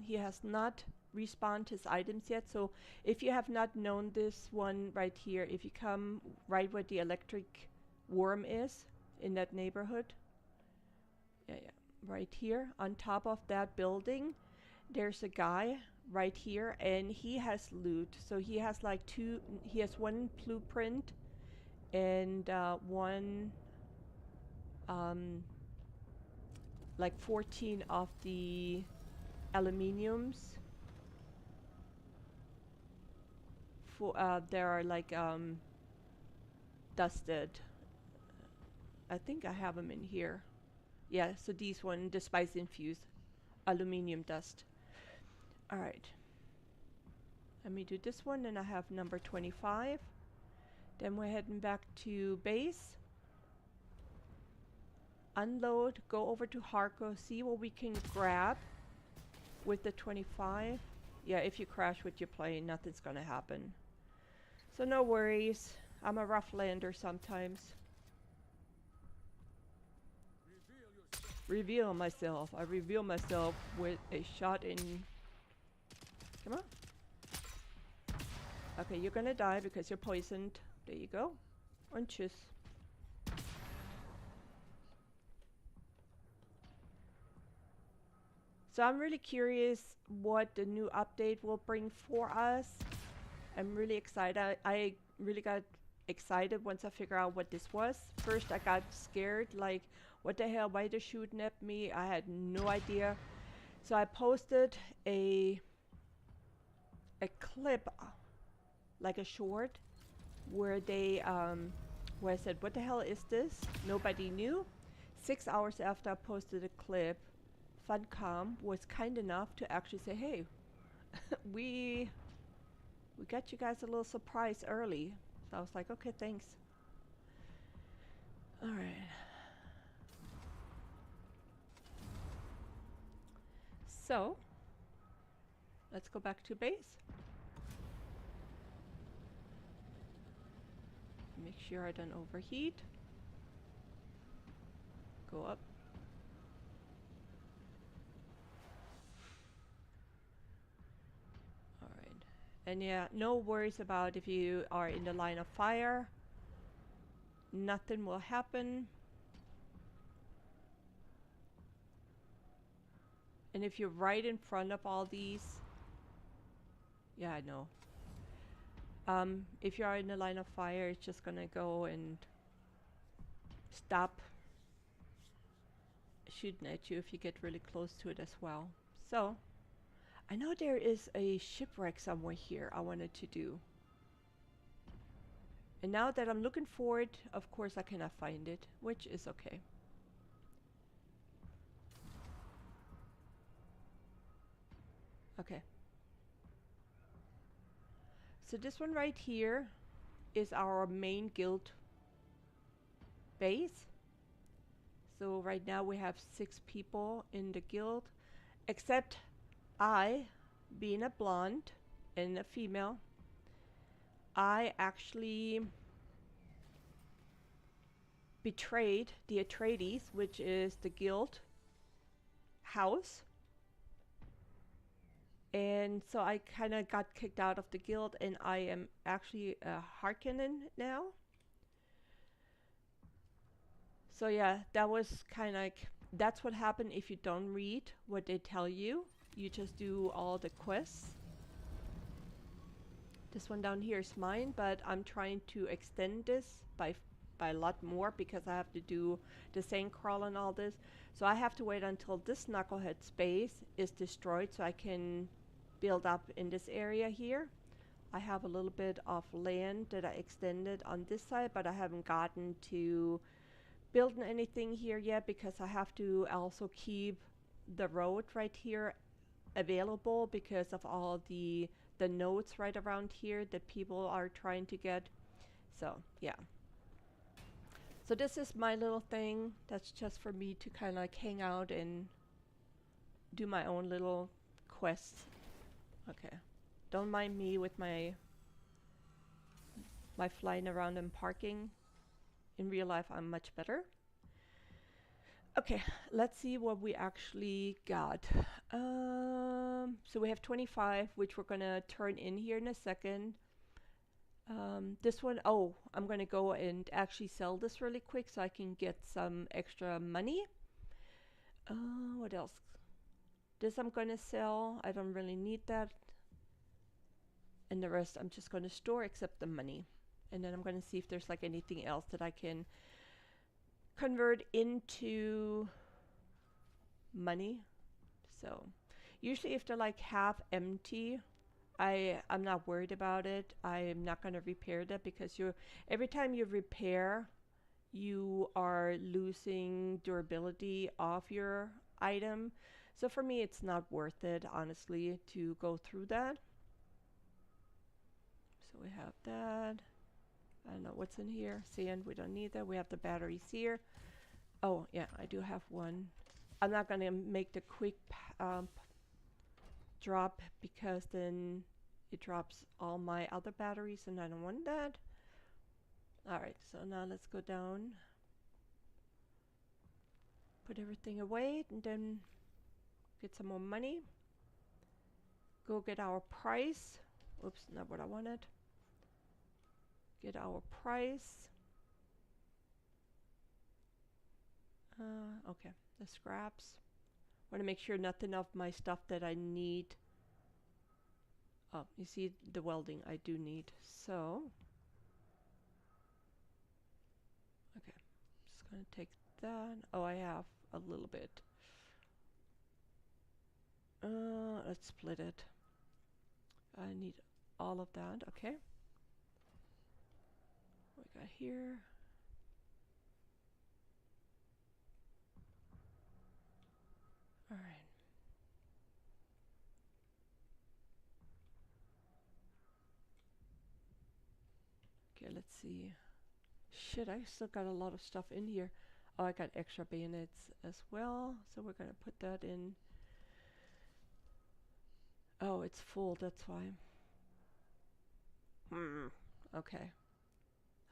Speaker 1: He has not respawned his items yet, so if you have not known this one right here, if you come right where the electric worm is in that neighborhood, right here on top of that building, there's a guy right here and he has loot. So he has like he has one blueprint and one like 14 of the aluminiums. They are like dusted. I think I have them in here. Yeah, so these one, the spice infused aluminium dust. All right. Let me do this one, and I have number 25. Then we're heading back to base. Unload, go over to Harco, see what we can grab with the 25. Yeah, if you crash with your plane, nothing's gonna happen. So no worries. I'm a rough lander sometimes. Reveal myself. I reveal myself with a shot in. Come on. Okay, you're gonna die because you're poisoned. There you go. Und tschüss. So I'm really curious what the new update will bring for us. I'm really excited. I really got excited once I figured out what this was. First I got scared, like, what the hell, why they're shooting at me? I had no idea. So I posted a clip, like a short, where they where I said, what the hell is this? Nobody knew. 6 hours after I posted a clip, Funcom was kind enough to actually say, hey, we got you guys a little surprise early. So I was like, okay, thanks. All right. So let's go back to base. Make sure I don't overheat. Go up. And yeah, no worries about if you are in the line of fire. Nothing will happen. And if you're right in front of all these, yeah, I know. If you are in the line of fire, it's just gonna go and stop shooting at you if you get really close to it as well. So, I know there is a shipwreck somewhere here I wanted to do. And now that I'm looking for it, of course I cannot find it, which is okay. Okay. So this one right here is our main guild base. So right now we have 6 people in the guild, except I, being a blonde and a female, I actually betrayed the Atreides, which is the guild house. And so I kind of got kicked out of the guild, and I am actually a Harkonnen now. So yeah, that was kind of like, that's what happened if you don't read what they tell you. You just do all the quests. This one down here is mine, but I'm trying to extend this by a lot more because I have to do the sand crawl and all this. So I have to wait until this knucklehead space is destroyed so I can build up in this area here. I have a little bit of land that I extended on this side, but I haven't gotten to building anything here yet because I have to also keep the road right here available because of all the nodes right around here that people are trying to get. So yeah. So this is my little thing. That's just for me to kind of like hang out and do my own little quests. Okay. Don't mind me with my flying around and parking. In real life, I'm much better. Okay, let's see what we actually got. So we have 25, which we're gonna turn in here in a second. This one, oh, I'm gonna go and actually sell this really quick so I can get some extra money. What else? This I'm gonna sell. I don't really need that. And the rest I'm just gonna store except the money. And then I'm gonna see if there's like anything else that I can convert into money. So usually if they're like half empty, I'm not worried about it. I'm not going to repair that because every time you repair, you are losing durability of your item. So for me, it's not worth it, honestly, to go through that. So we have that. I don't know what's in here. Sand, we don't need that. We have the batteries here. Oh, yeah, I do have one. I'm not going to make the quick drop because then it drops all my other batteries and I don't want that. Alright, so now let's go down. Put everything away and then get some more money. Go get our price. Oops, not what I wanted. Get our price. Okay, the scraps. Want to make sure nothing of my stuff that I need. Oh, you see the welding I do need. So, okay, just gonna take that. Oh, I have a little bit. Let's split it. I need all of that. Okay. What we got here? All right. Okay, let's see. Shit, I still got a lot of stuff in here. Oh, I got extra bayonets as well. So we're gonna put that in. Oh, it's full, that's why. Okay.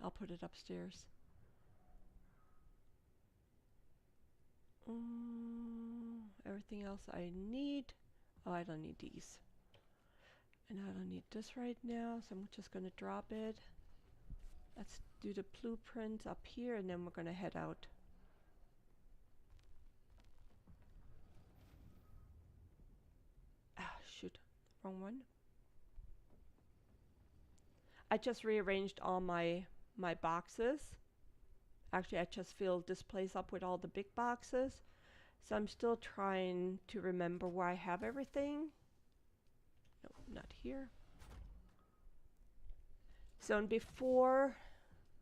Speaker 1: I'll put it upstairs. Everything else I need. Oh, I don't need these. And I don't need this right now, so I'm just gonna drop it. Let's do the blueprints up here and then we're gonna head out. Ah, shoot, wrong one. I just rearranged all my boxes. Actually, I just filled this place up with all the big boxes. So I'm still trying to remember where I have everything. No, not here. So before,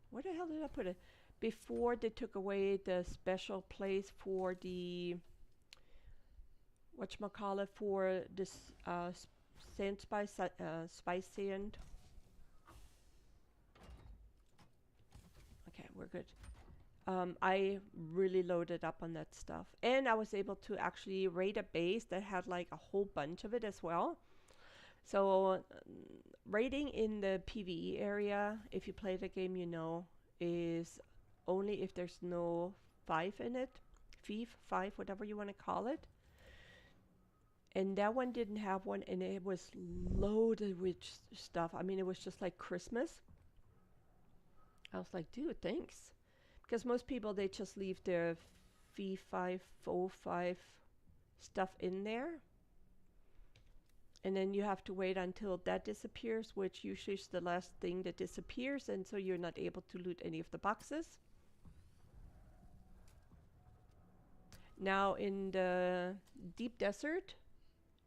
Speaker 1: where the hell did I put it? Before they took away the special place for the, whatchamacallit, for this sand spice, spice sand. Okay, we're good. I really loaded up on that stuff. And I was able to actually raid a base that had like a whole bunch of it as well. So raiding in the PvE area, if you play the game, you know, is only if there's no five in it. Five, whatever you want to call it. And that one didn't have one, and it was loaded with stuff. I mean, it was just like Christmas. I was like, dude, thanks. Because most people, they just leave their V5, O5 stuff in there. And then you have to wait until that disappears, which usually is the last thing that disappears, and so you're not able to loot any of the boxes. Now in the deep desert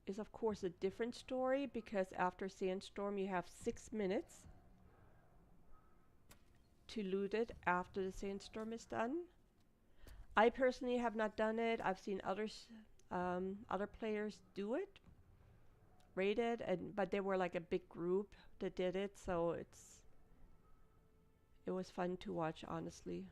Speaker 1: is of course a different story, because after sandstorm you have 6 minutes to loot it after the sandstorm is done. I personally have not done it. I've seen others, other players do it, raid it, but they were like a big group that did it, so it was fun to watch, honestly.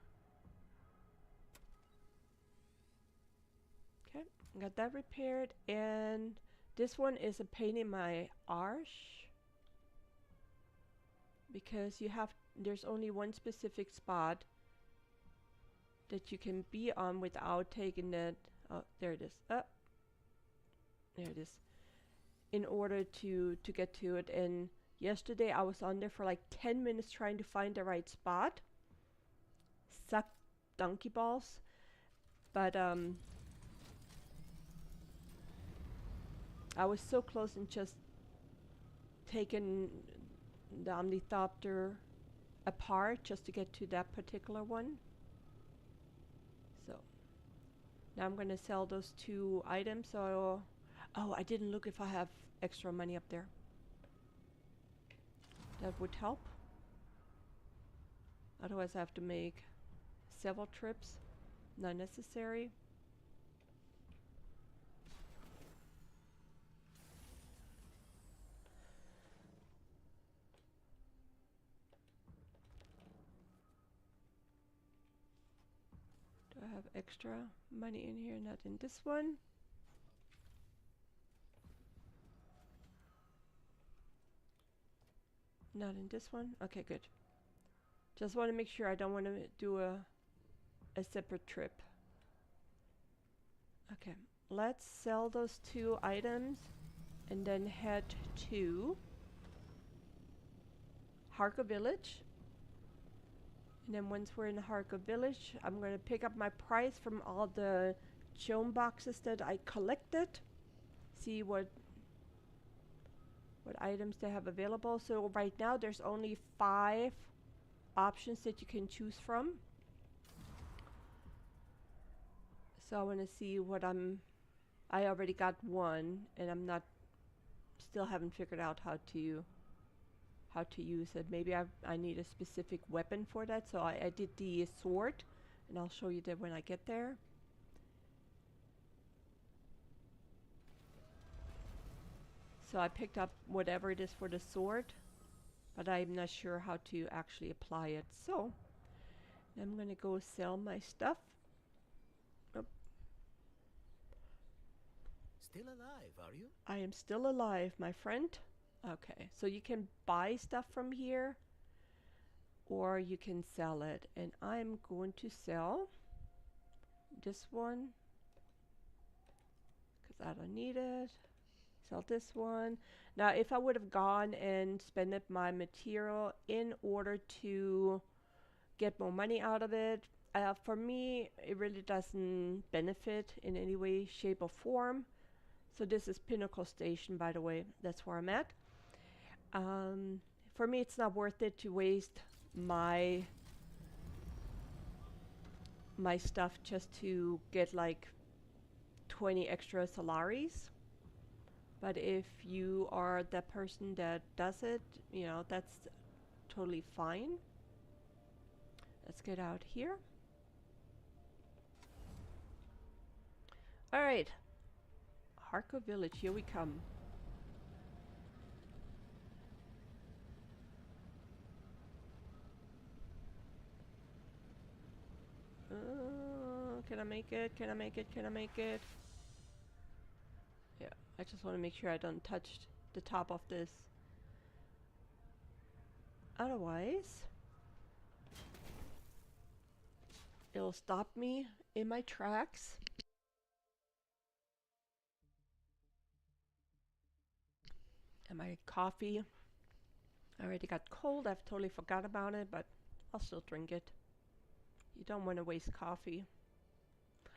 Speaker 1: Okay, got that repaired, and this one is a pain in my arse because there's only one specific spot that you can be on without taking that. Oh, there it is. There it is. In order to get to it, and yesterday I was on there for like 10 minutes trying to find the right spot. Suck donkey balls. But I was so close and just taking the Omnithopter apart just to get to that particular one. So now I'm gonna sell those 2 items. So, oh, I didn't look if I have extra money up there. That would help. Otherwise I have to make several trips. Not necessary. Do I have extra money in here? Not in this one. Not in this one. Okay, good. Just want to make sure I don't want to do a separate trip. Okay, let's sell those 2 items and then head to Harko Village. And then once we're in Harko Village, I'm going to pick up my price from all the Choam boxes that I collected. See what items they have available. So right now there's only 5 options that you can choose from. So I want to see what I already got one, and still haven't figured out how to use it. Maybe I need a specific weapon for that. So I did the sword, and I'll show you that when I get there. So I picked up whatever it is for the sword, but I'm not sure how to actually apply it. So I'm gonna go sell my stuff. Oh.
Speaker 3: Still alive, are you?
Speaker 1: I am still alive, my friend. Okay, so you can buy stuff from here, or you can sell it. And I'm going to sell this one, because I don't need it. Sell this one. Now, if I would have gone and spent my material in order to get more money out of it, for me, it really doesn't benefit in any way, shape, or form. So this is Pinnacle Station, by the way. That's where I'm at. For me, it's not worth it to waste my stuff just to get like 20 extra Solaris. But if you are that person that does it, you know, that's totally fine. Let's get out here. All right. Harko Village, here we come. Can I make it? Can I make it? Can I make it? Yeah, I just want to make sure I don't touch the top of this. Otherwise, it'll stop me in my tracks. And my coffee already got cold. I've totally forgot about it, but I'll still drink it. You don't want to waste coffee.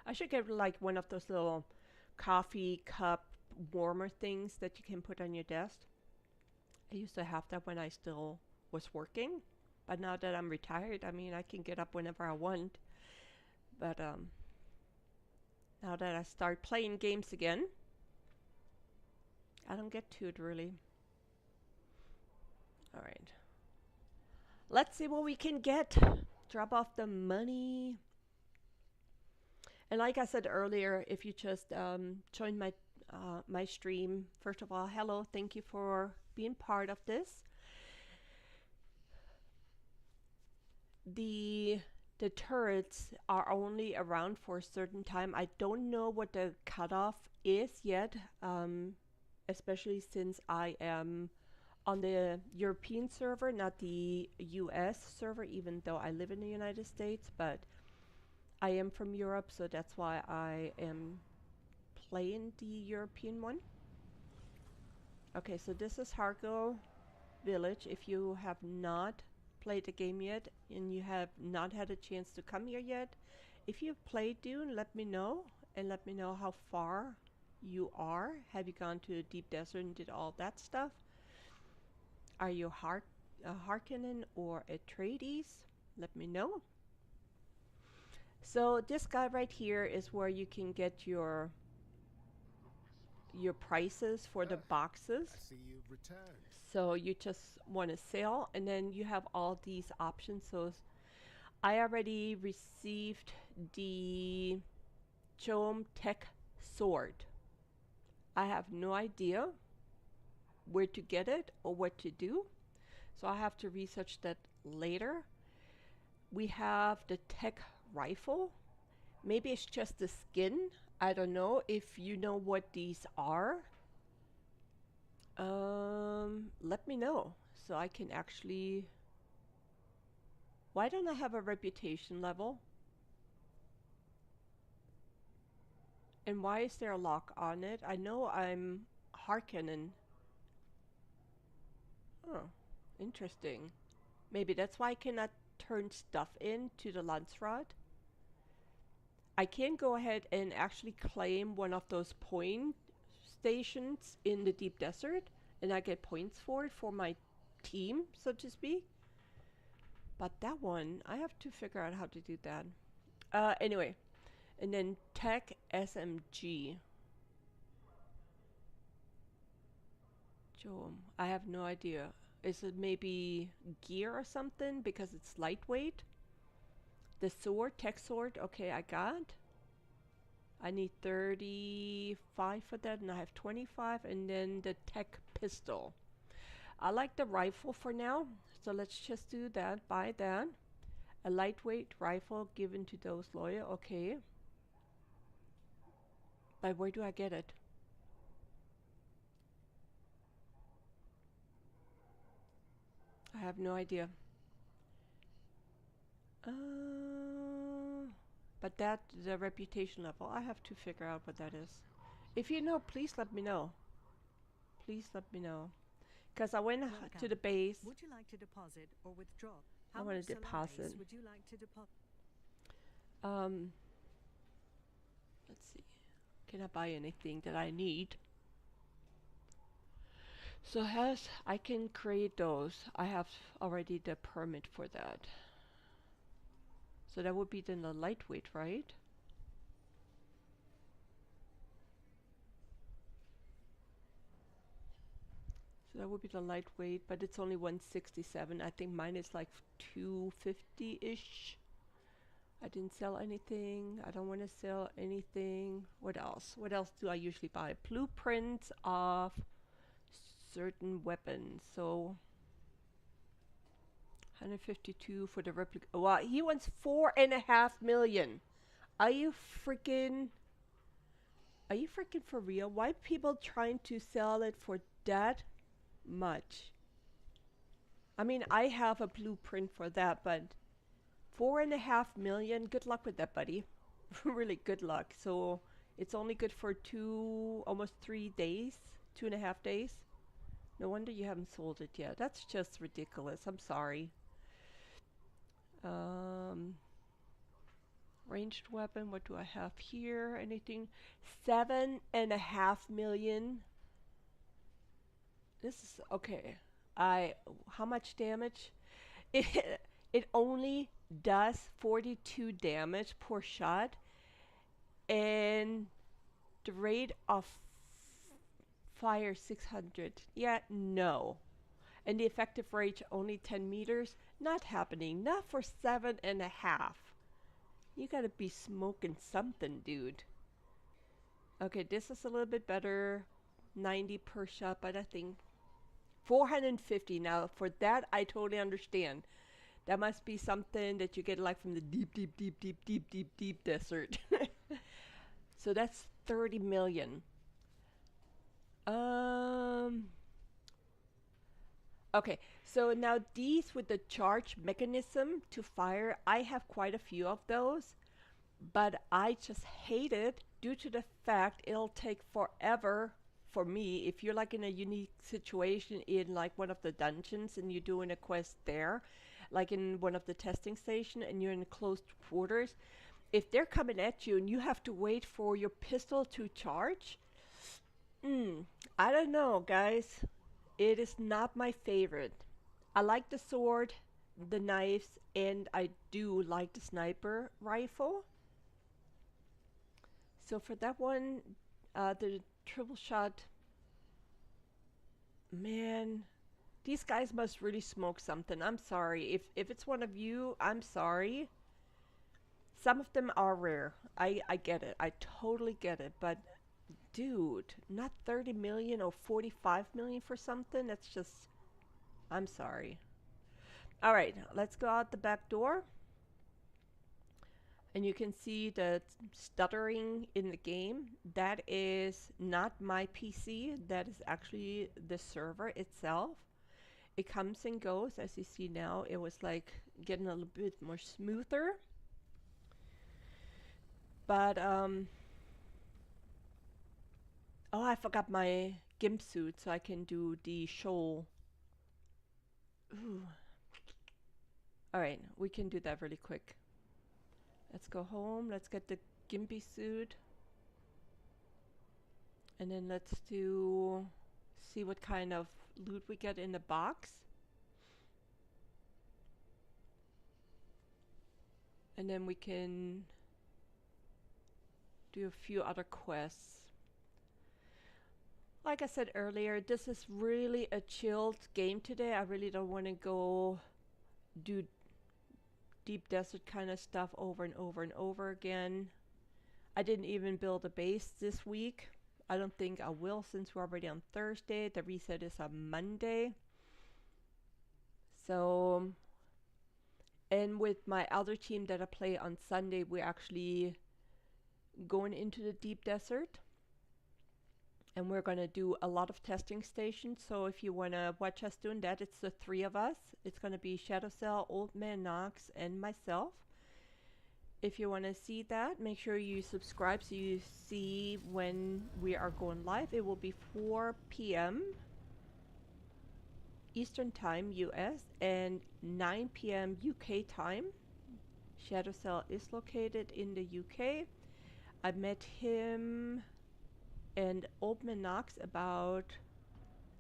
Speaker 1: I should get like one of those little coffee cup warmer things that you can put on your desk. I used to have that when I still was working, but now that I'm retired, I mean, I can get up whenever I want. But now that I start playing games again, I don't get to it really. All right. Let's see what we can get. Drop off the money. And like I said earlier, if you just joined my stream, first of all, hello, thank you for being part of this. The turrets are only around for a certain time. I don't know what the cutoff is yet, especially since I am on the European server, not the US server, even though I live in the United States, but I am from Europe, so that's why I am playing the European one. Okay, so this is Harko Village. If you have not played the game yet and you have not had a chance to come here yet, if you've played Dune, let me know, and let me know how far you are. Have you gone to the deep desert and did all that stuff? Are you Harkonnen or Atreides? Let me know. So this guy right here is where you can get your prices for the boxes.
Speaker 3: I see you've returned.
Speaker 1: So you just want to sell, and then you have all these options. So I already received the Choam Tech Sword. I have no idea where to get it or what to do, so I have to research that later. We have the Tech Rifle. Maybe it's just the skin. I don't know if you know what these are. Let me know so I can actually... Why don't I have a reputation level? And why is there a lock on it? I know I'm Harkonnen. Oh, interesting. Maybe that's why I cannot turn stuff into the Landsrod. I can go ahead and actually claim one of those point stations in the deep desert, and I get points for it for my team, so to speak. But that one, I have to figure out how to do that. Anyway, and then Tech SMG. Joe, I have no idea. Is it maybe gear or something because it's lightweight? The sword, tech sword, okay, I got. I need 35 for that, and I have 25, and then the tech pistol. I like the rifle for now, so let's just do that, buy that. A lightweight rifle given to those loyal, okay. But where do I get it? I have no idea. But that, the reputation level, I have to figure out what that is. If you know, please let me know. Please let me know. Because I went to
Speaker 4: Welcome.
Speaker 1: the base.
Speaker 4: Would you like to deposit or withdraw?
Speaker 1: I
Speaker 4: How
Speaker 1: wanna
Speaker 4: much
Speaker 1: deposit.
Speaker 4: Solaris would you like to deposit?
Speaker 1: Let's see. Can I buy anything that I need? So I can create those. I have already the permit for that. So that would be then the lightweight, right? So that would be the lightweight, but it's only 167. I think mine is like 250-ish. I didn't sell anything. I don't want to sell anything. What else? What else do I usually buy? Blueprints of certain weapons. So 152 for the replica. Wow, he wants 4.5 million. Are you freaking for real? Why people trying to sell it for that much? I mean, I have a blueprint for that, but 4.5 million. Good luck with that, buddy. Really good luck. So it's only good for almost 3 days, 2.5 days. No wonder you haven't sold it yet. That's just ridiculous. I'm sorry. Ranged weapon. What do I have here? Anything? 7.5 million. This is okay. How much damage? It only does 42 damage per shot, and the rate of fire 600. Yeah, no. And the effective range only 10 meters. Not happening. Not for 7.5. You gotta be smoking something, dude. Okay, this is a little bit better. 90 per shot, but I think 450. Now, for that, I totally understand. That must be something that you get like from the deep desert. So that's 30 million. Okay, so now these with the charge mechanism to fire, I have quite a few of those, but I just hate it due to the fact it'll take forever for me. If you're like in a unique situation in like one of the dungeons and you're doing a quest there, like in one of the testing station and you're in close quarters, if they're coming at you and you have to wait for your pistol to charge, I don't know, guys. It is not my favorite. I like the sword, the knives, and I do like the sniper rifle. So for that one, the triple shot, man, these guys must really smoke something. I'm sorry. If it's one of you, I'm sorry. Some of them are rare. I get it. I totally get it. But dude, not 30 million or 45 million for something? That's just, I'm sorry. All right, let's go out the back door. And you can see the stuttering in the game. That is not my PC. That is actually the server itself. It comes and goes. As you see now, it was like getting a little bit more smoother. But, oh, I forgot my GIMP suit, so I can do the shoal. Ooh. Alright, we can do that really quick. Let's go home. Let's get the gimpy suit. And then let's see what kind of loot we get in the box. And then we can do a few other quests. Like I said earlier, this is really a chilled game today. I really don't want to go do deep desert kind of stuff over and over and over again. I didn't even build a base this week. I don't think I will, since we're already on Thursday. The reset is on Monday. So, and with my other team that I play on Sunday, we're actually going into the deep desert. And we're going to do a lot of testing stations. So if you want to watch us doing that, it's the 3 of us. It's going to be Shadow Cell, Old Man Knox, and myself. If you want to see that, make sure you subscribe so you see when we are going live. It will be 4 p.m. Eastern Time, US, and 9 p.m. UK time. Shadow Cell is located in the UK. I met him and Oldman Knox about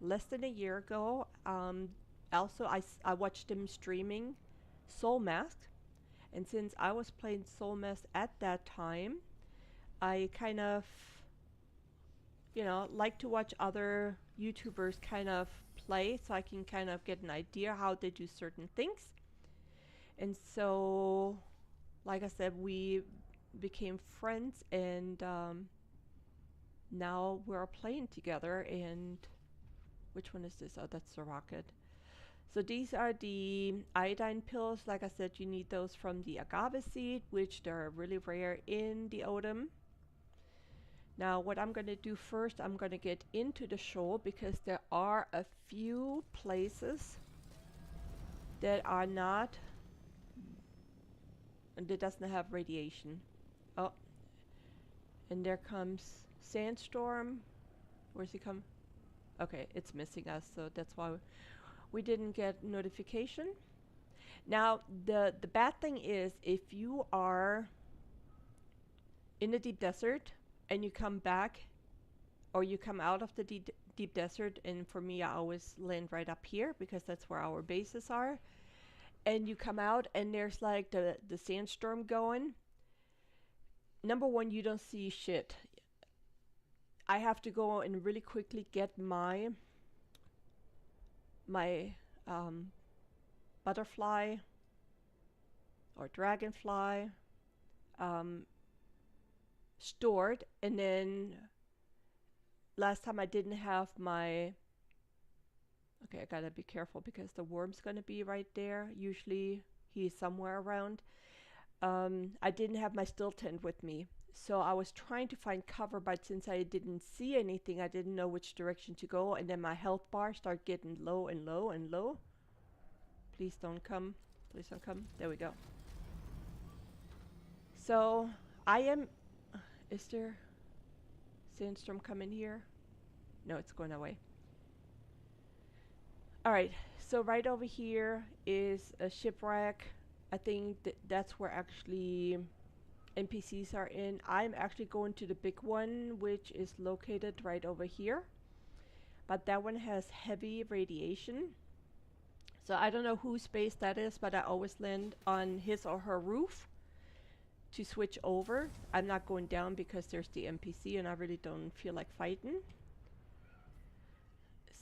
Speaker 1: less than a year ago. Also, I watched him streaming Soul Mask, and since I was playing Soul Mask at that time, I kind of, like to watch other YouTubers kind of play so I can kind of get an idea how they do certain things. And so, like I said, we became friends, and now we're playing together. And which one is this? Oh, that's the rocket. So these are the iodine pills. Like I said, you need those from the agave seed, which they're really rare in the Odom. Now what I'm going to do first, I'm going to get into the shoal because there are a few places that are not, and that doesn't have radiation. Oh, and there comes Sandstorm. Where's he come? Okay, it's missing us, so that's why we didn't get notification. Now the bad thing is, if you are in the deep desert and you come back, or you come out of the deep desert, and for me I always land right up here because that's where our bases are, and you come out and there's like the sandstorm going. Number one, you don't see shit. I have to go and really quickly get my butterfly or dragonfly stored, and then last time I didn't have my, okay, I gotta be careful because the worm's gonna be right there. Usually he's somewhere around. I didn't have my still tent with me, so I was trying to find cover, but since I didn't see anything, I didn't know which direction to go, and then my health bar started getting low and low and low. Please don't come. Please don't come. There we go. So I am, is there sandstorm coming here? No, it's going away. Alright, so right over here is a shipwreck. I think that's where actually NPCs are in. I'm actually going to the big one, which is located right over here. But that one has heavy radiation. So I don't know whose base that is, but I always land on his or her roof to switch over. I'm not going down because there's the NPC and I really don't feel like fighting.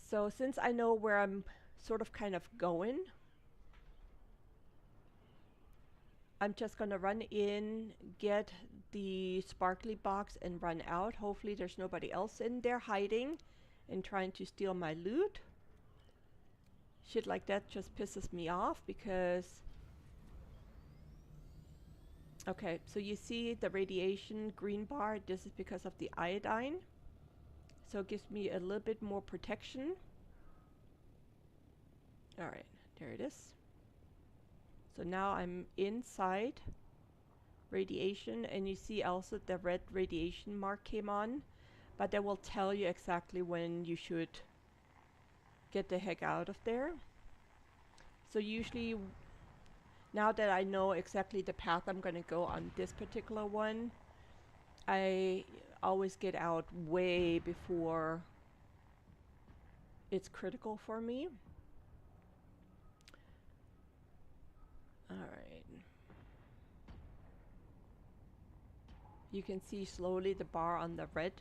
Speaker 1: So since I know where I'm sort of kind of going, I'm just gonna run in, get the sparkly box and run out. Hopefully there's nobody else in there hiding and trying to steal my loot. Shit like that just pisses me off because, okay, so you see the radiation green bar. This is because of the iodine. So it gives me a little bit more protection. Alright, there it is. So now I'm inside radiation, and you see also the red radiation mark came on, but that will tell you exactly when you should get the heck out of there. So usually, now that I know exactly the path I'm going to go on this particular one, I always get out way before it's critical for me. Alright. You can see slowly the bar on the red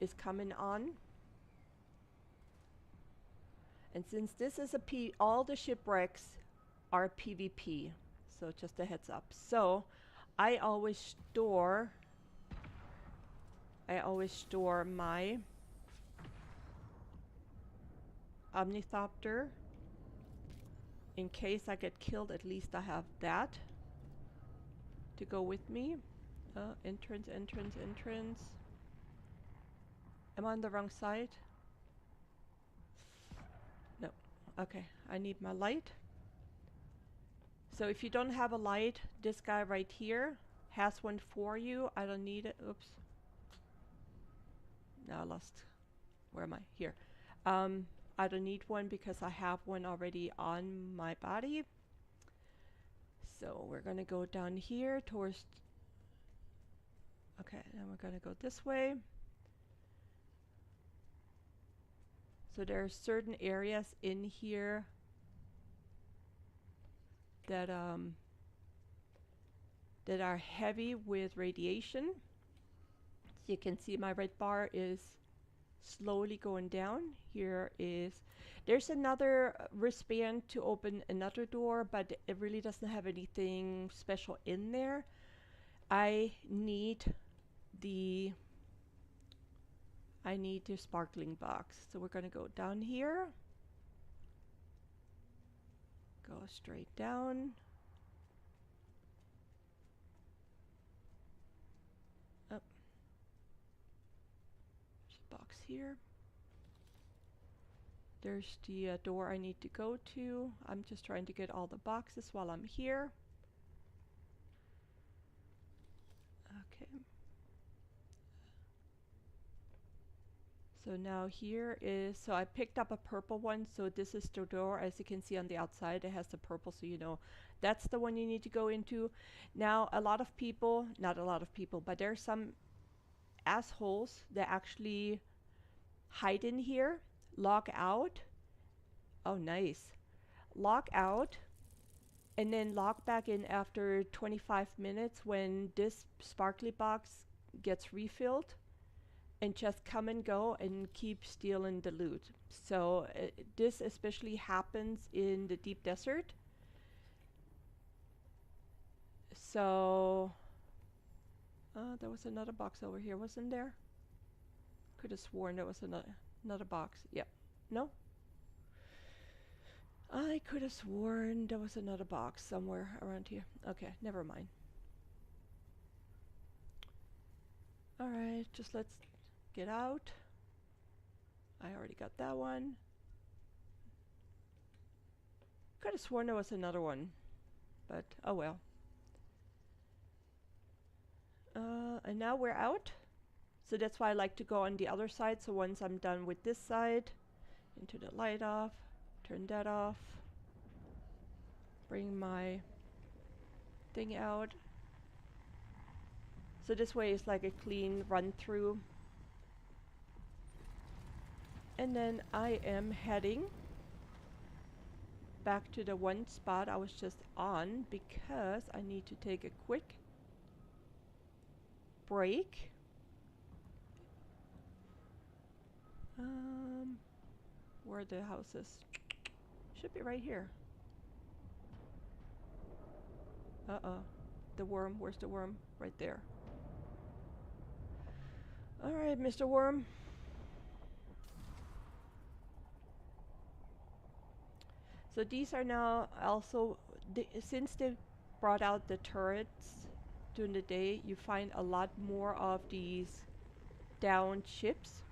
Speaker 1: is coming on. And since this is all the shipwrecks are PvP, so just a heads up. So I always store my Omnithopter. In case I get killed, at least I have that to go with me. Entrance, entrance, entrance. Am I on the wrong side? No. Okay, I need my light. So if you don't have a light, this guy right here has one for you. I don't need it. Oops. Now I lost. Where am I? Here. I don't need one because I have one already on my body. So we're gonna go down here towards, okay, then we're gonna go this way. So there are certain areas in here that that are heavy with radiation. You can see my red bar is slowly going down. There's another wristband to open another door, but it really doesn't have anything special in there. I need the sparkling box. So we're gonna go down here, go straight down. Up. There's a box here. There's the door I need to go to. I'm just trying to get all the boxes while I'm here. Okay. So now here is, so I picked up a purple one. So this is the door. As you can see on the outside, it has the purple, so you know that's the one you need to go into. Now, a lot of people, not a lot of people, but there are some assholes that actually hide in here, log out. Oh, nice. Log out and then log back in after 25 minutes when this sparkly box gets refilled, and just come and go and keep stealing the loot. So this especially happens in the deep desert. So there was another box over here, wasn't there? Could have sworn there was another box. Yep. No? I could have sworn there was another box somewhere around here. Okay, never mind. Alright, just let's get out. I already got that one. Could have sworn there was another one, but oh well. And now we're out. So that's why I like to go on the other side. So once I'm done with this side, into the light off, turn that off, bring my thing out. So this way is like a clean run through. And then I am heading back to the one spot I was just on because I need to take a quick break. Where are the houses? Should be right here. Uh-oh. The worm. Where's the worm? Right there. Alright, Mr. Worm. So these are now also, since they brought out the turrets during the day, you find a lot more of these downed ships.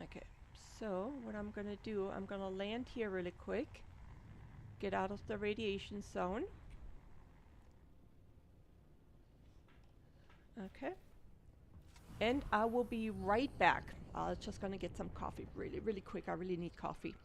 Speaker 1: Okay, so what I'm gonna do, I'm gonna land here really quick, get out of the radiation zone. Okay, and I will be right back. I was just gonna get some coffee really quick. I really need coffee.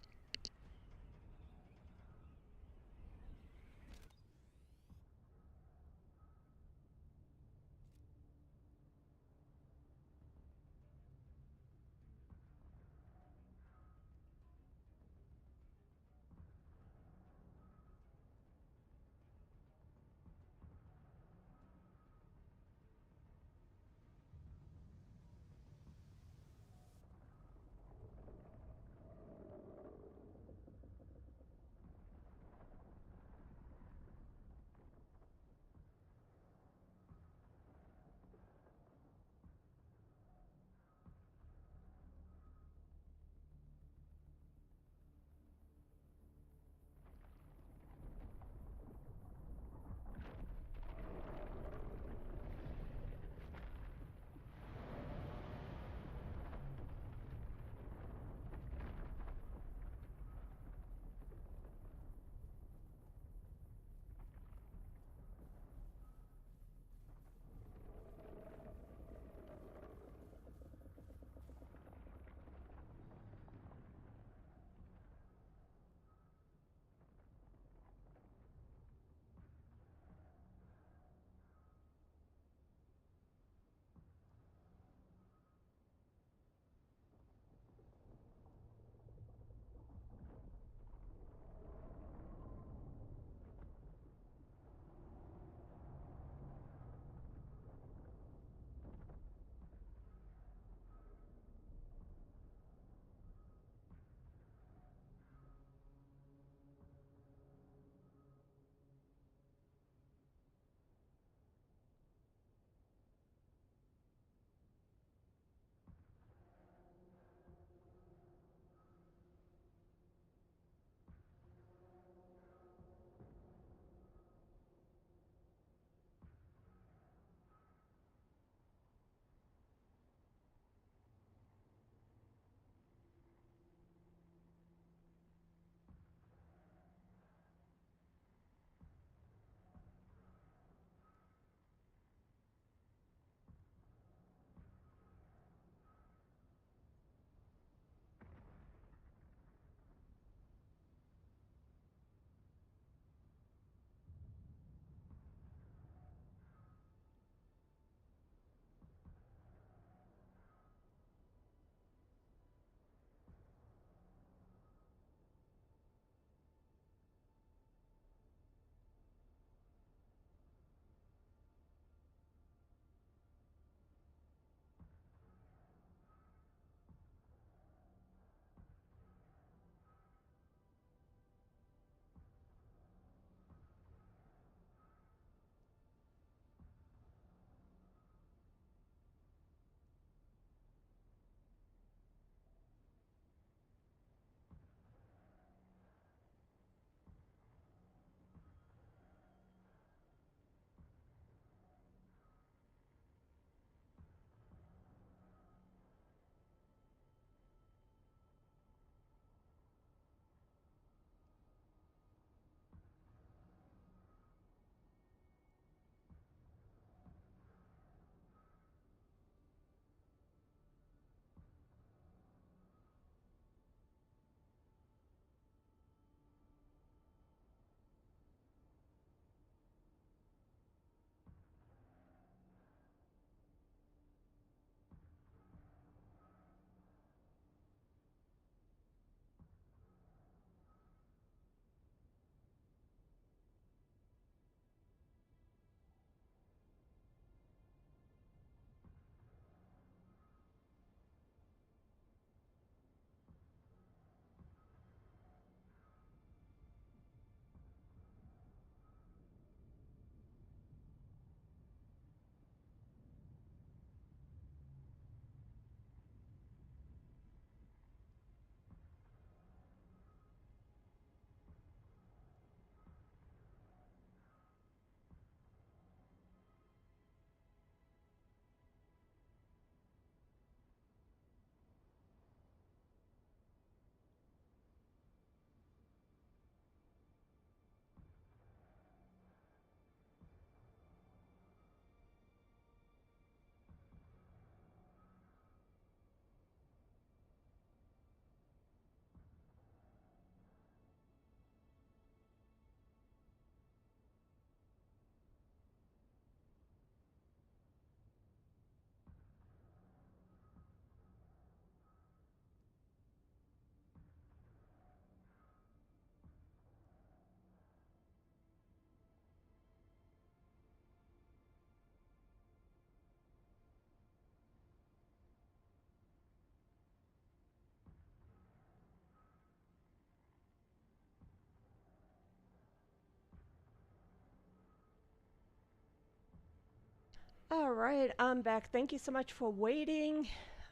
Speaker 1: All right, I'm back. Thank you so much for waiting.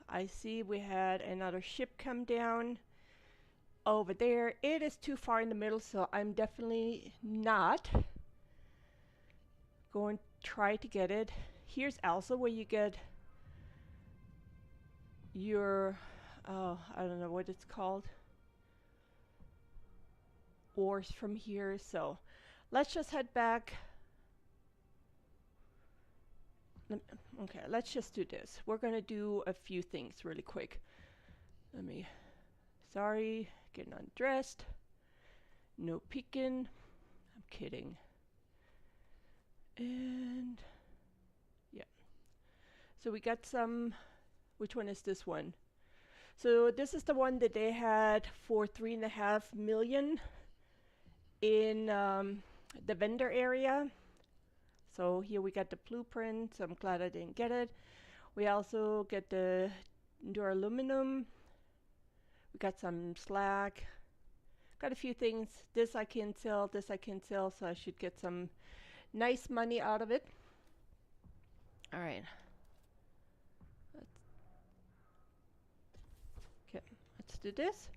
Speaker 1: I see we had another ship come down over there. It is too far in the middle, so I'm definitely not going to try to get it. Here's also where you get your, oh, I don't know what it's called, ores from here. So let's just head back. Okay, let's just do this. We're gonna do a few things really quick. Sorry, getting undressed. No peeking. I'm kidding. And yeah. So we got some, which one is this one? So this is the one that they had for 3.5 million in the vendor area. So here we got the blueprint, so I'm glad I didn't get it. We also get the duraluminum. We got some slag. Got a few things. This I can sell, this I can sell, so I should get some nice money out of it. All right. Okay, let's do this.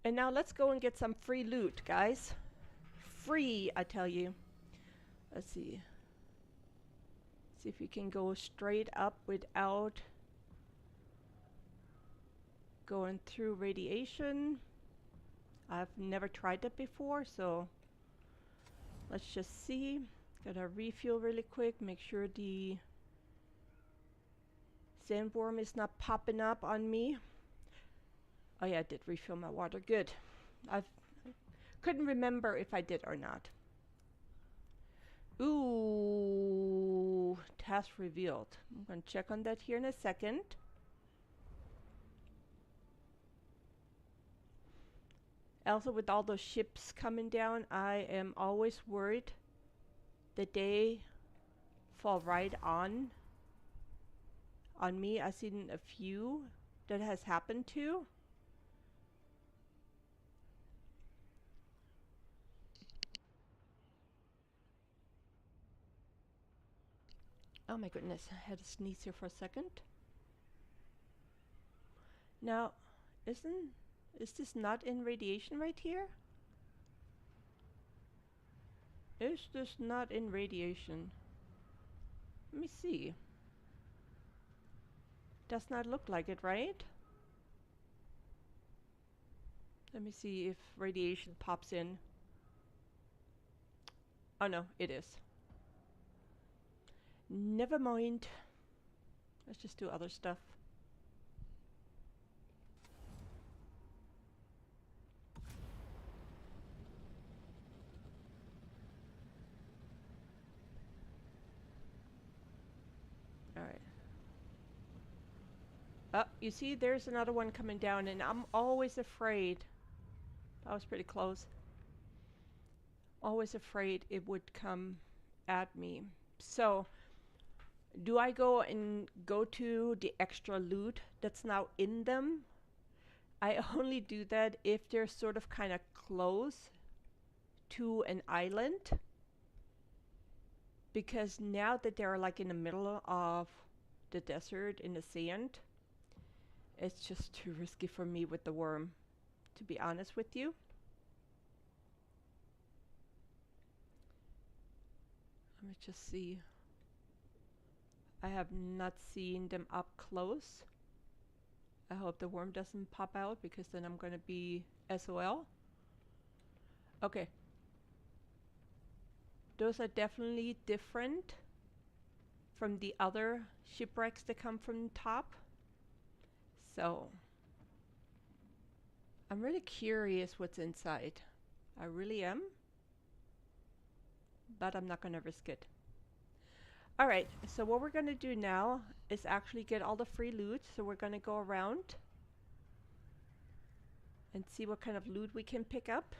Speaker 1: And now let's go and get some free loot, guys. Free, I tell you. Let's see. See if we can go straight up without going through radiation. I've never tried that before, so let's just see. Gotta refuel really quick, make sure the sandworm is not popping up on me. Oh yeah, I did refill my water. Good. I couldn't remember if I did or not. Ooh, task revealed. I'm gonna check on that here in a second. Also, with all those ships coming down, I am always worried that they fall right on me. I've seen a few that has happened to. Oh my goodness, I had to sneeze here for a second. Now, is this not in radiation right here? Is this not in radiation? Let me see. Does not look like it, right? Let me see if radiation pops in. Oh no, it is. Never mind. Let's just do other stuff. Alright. Oh, you see, there's another one coming down, and I'm always afraid. That was pretty close. Always afraid it would come at me. So, do I go to the extra loot that's now in them? I only do that if they're sort of kind of close to an island. Because now that they're like in the middle of the desert in the sand, it's just too risky for me with the worm, to be honest with you. Let me just see. I have not seen them up close. I hope the worm doesn't pop out, because then I'm gonna be SOL. Okay. Those are definitely different from the other shipwrecks that come from the top. So, I'm really curious what's inside. I really am. But I'm not gonna risk it. Alright, so what we're gonna do now is actually get all the free loot. So we're gonna go around and see what kind of loot we can pick up.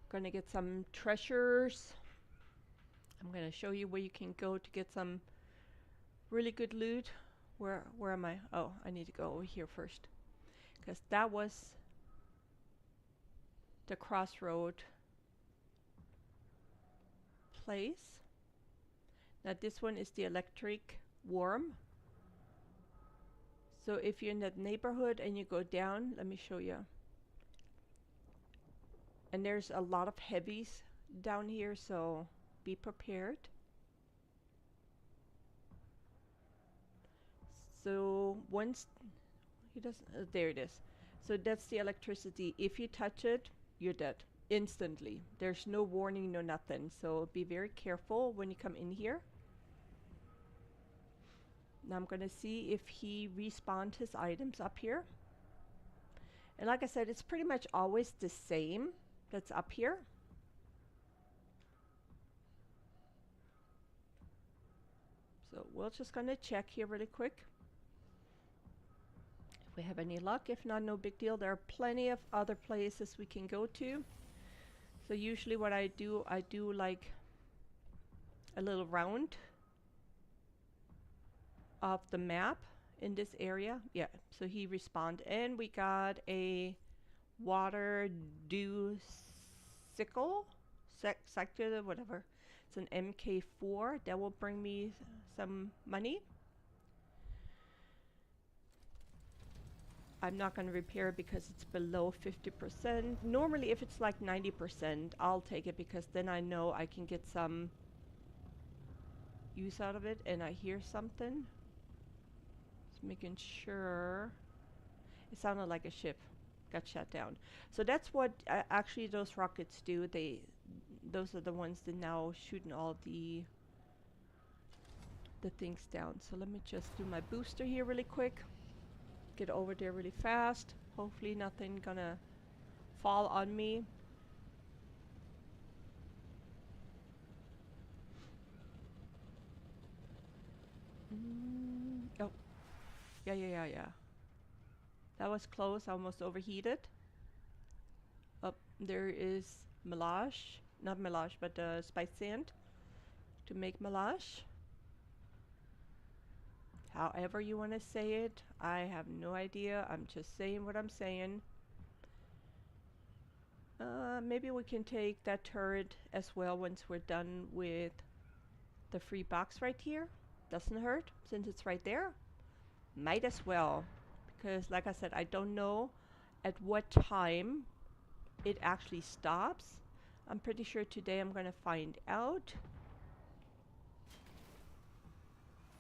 Speaker 1: Gonna get some treasures. I'm gonna show you where you can go to get some really good loot. Where am I? Oh, I need to go over here first, because that was the crossroad place. Now this one is the electric worm. So if you're in that neighborhood and you go down, let me show you. And there's a lot of heavies down here, so be prepared. So once he doesn't, there it is. So that's the electricity. If you touch it, you're dead instantly. There's no warning, no nothing. So be very careful when you come in here. Now I'm gonna see if he respawned his items up here. And like I said, it's pretty much always the same that's up here. So we're just gonna check here really quick. If we have any luck, if not, no big deal. There are plenty of other places we can go to. So usually what I do like a little round of the map in this area. Yeah, so he respawned, and we got a water dew sickle, sector, whatever. It's an MK4 that will bring me some money. I'm not going to repair it because it's below 50%. Normally if it's like 90%, I'll take it because then I know I can get some use out of it. And I hear something. Just making sure. It sounded like a ship got shut down. So that's what actually those rockets do. Those are the ones that now shooting all the things down. So let me just do my booster here really quick. Get over there really fast. Hopefully nothing gonna fall on me. Oh, yeah. That was close. I almost overheated. Up there is melange, not melange, but spiced sand to make melange. However you want to say it, I have no idea. I'm just saying what I'm saying. Maybe we can take that turret as well once we're done with the free box right here. Doesn't hurt since it's right there. Might as well, because like I said, I don't know at what time it actually stops. I'm pretty sure today I'm gonna find out,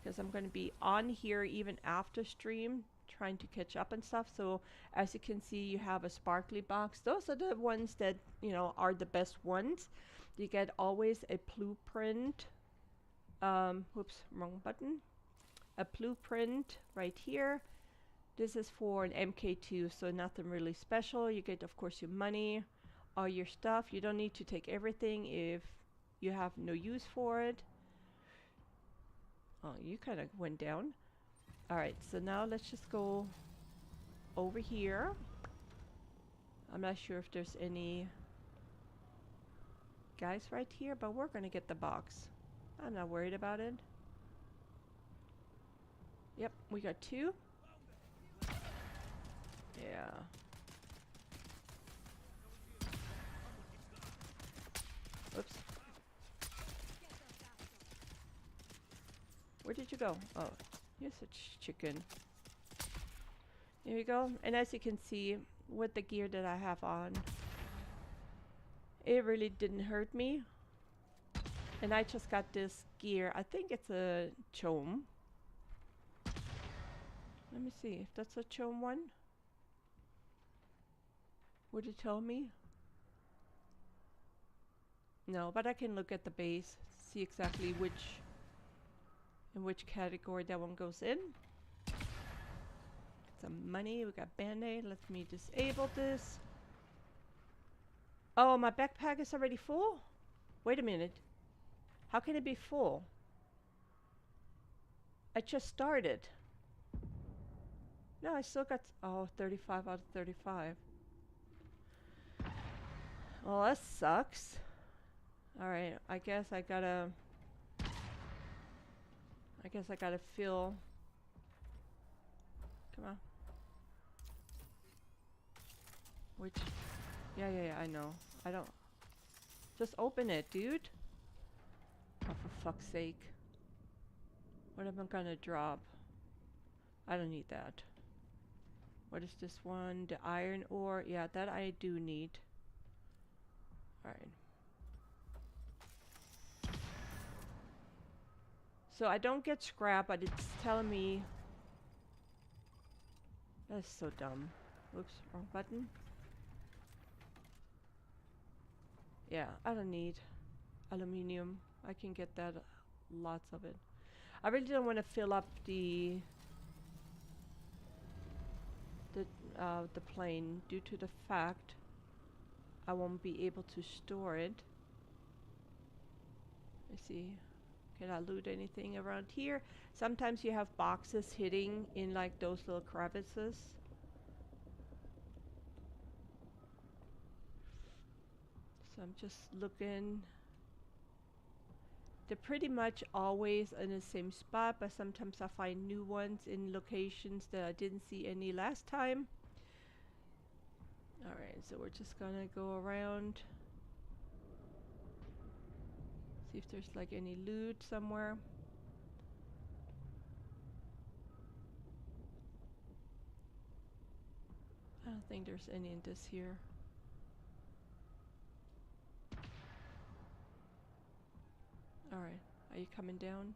Speaker 1: because I'm going to be on here even after stream trying to catch up and stuff. So as you can see, you have a sparkly box. Those are the ones that, you know, are the best ones. You get always a blueprint. Whoops, wrong button. A blueprint right here. This is for an MK2, so nothing really special. You get, of course, your money, all your stuff. You don't need to take everything if you have no use for it. Oh, you kind of went down. Alright, so now let's just go over here. I'm not sure if there's any guys right here, but we're gonna get the box. I'm not worried about it. Yep, we got 2. Yeah. Whoops. Where did you go? Oh, you're such chicken. Here we go. And as you can see, with the gear that I have on, it really didn't hurt me. And I just got this gear. I think it's a Choam. Let me see if that's a Choam one. Would it tell me? No, but I can look at the base, see exactly in which category that one goes in. Some money, we got band-aid. Let me disable this. Oh, my backpack is already full? Wait a minute. How can it be full? I just started. No, I still got, oh, 35 out of 35. Well, that sucks. Alright, I guess I gotta fill. Come on. Which, yeah, I know. I don't, just open it, dude. Oh, for fuck's sake. What am I gonna drop? I don't need that. What is this one? The iron ore. Yeah, that I do need. Alright. So I don't get scrap, but it's telling me... That's so dumb. Oops, wrong button. Yeah, I don't need aluminium. I can get that, lots of it. I really don't want to fill up the plane due to the fact I won't be able to store it. Let's see. Can I loot anything around here? Sometimes you have boxes hitting in like those little crevices. So I'm just looking. They're pretty much always in the same spot, but sometimes I find new ones in locations that I didn't see any last time. Alright, so we're just gonna go around. See if there's like any loot somewhere. I don't think there's any in this here. Alright, are you coming down?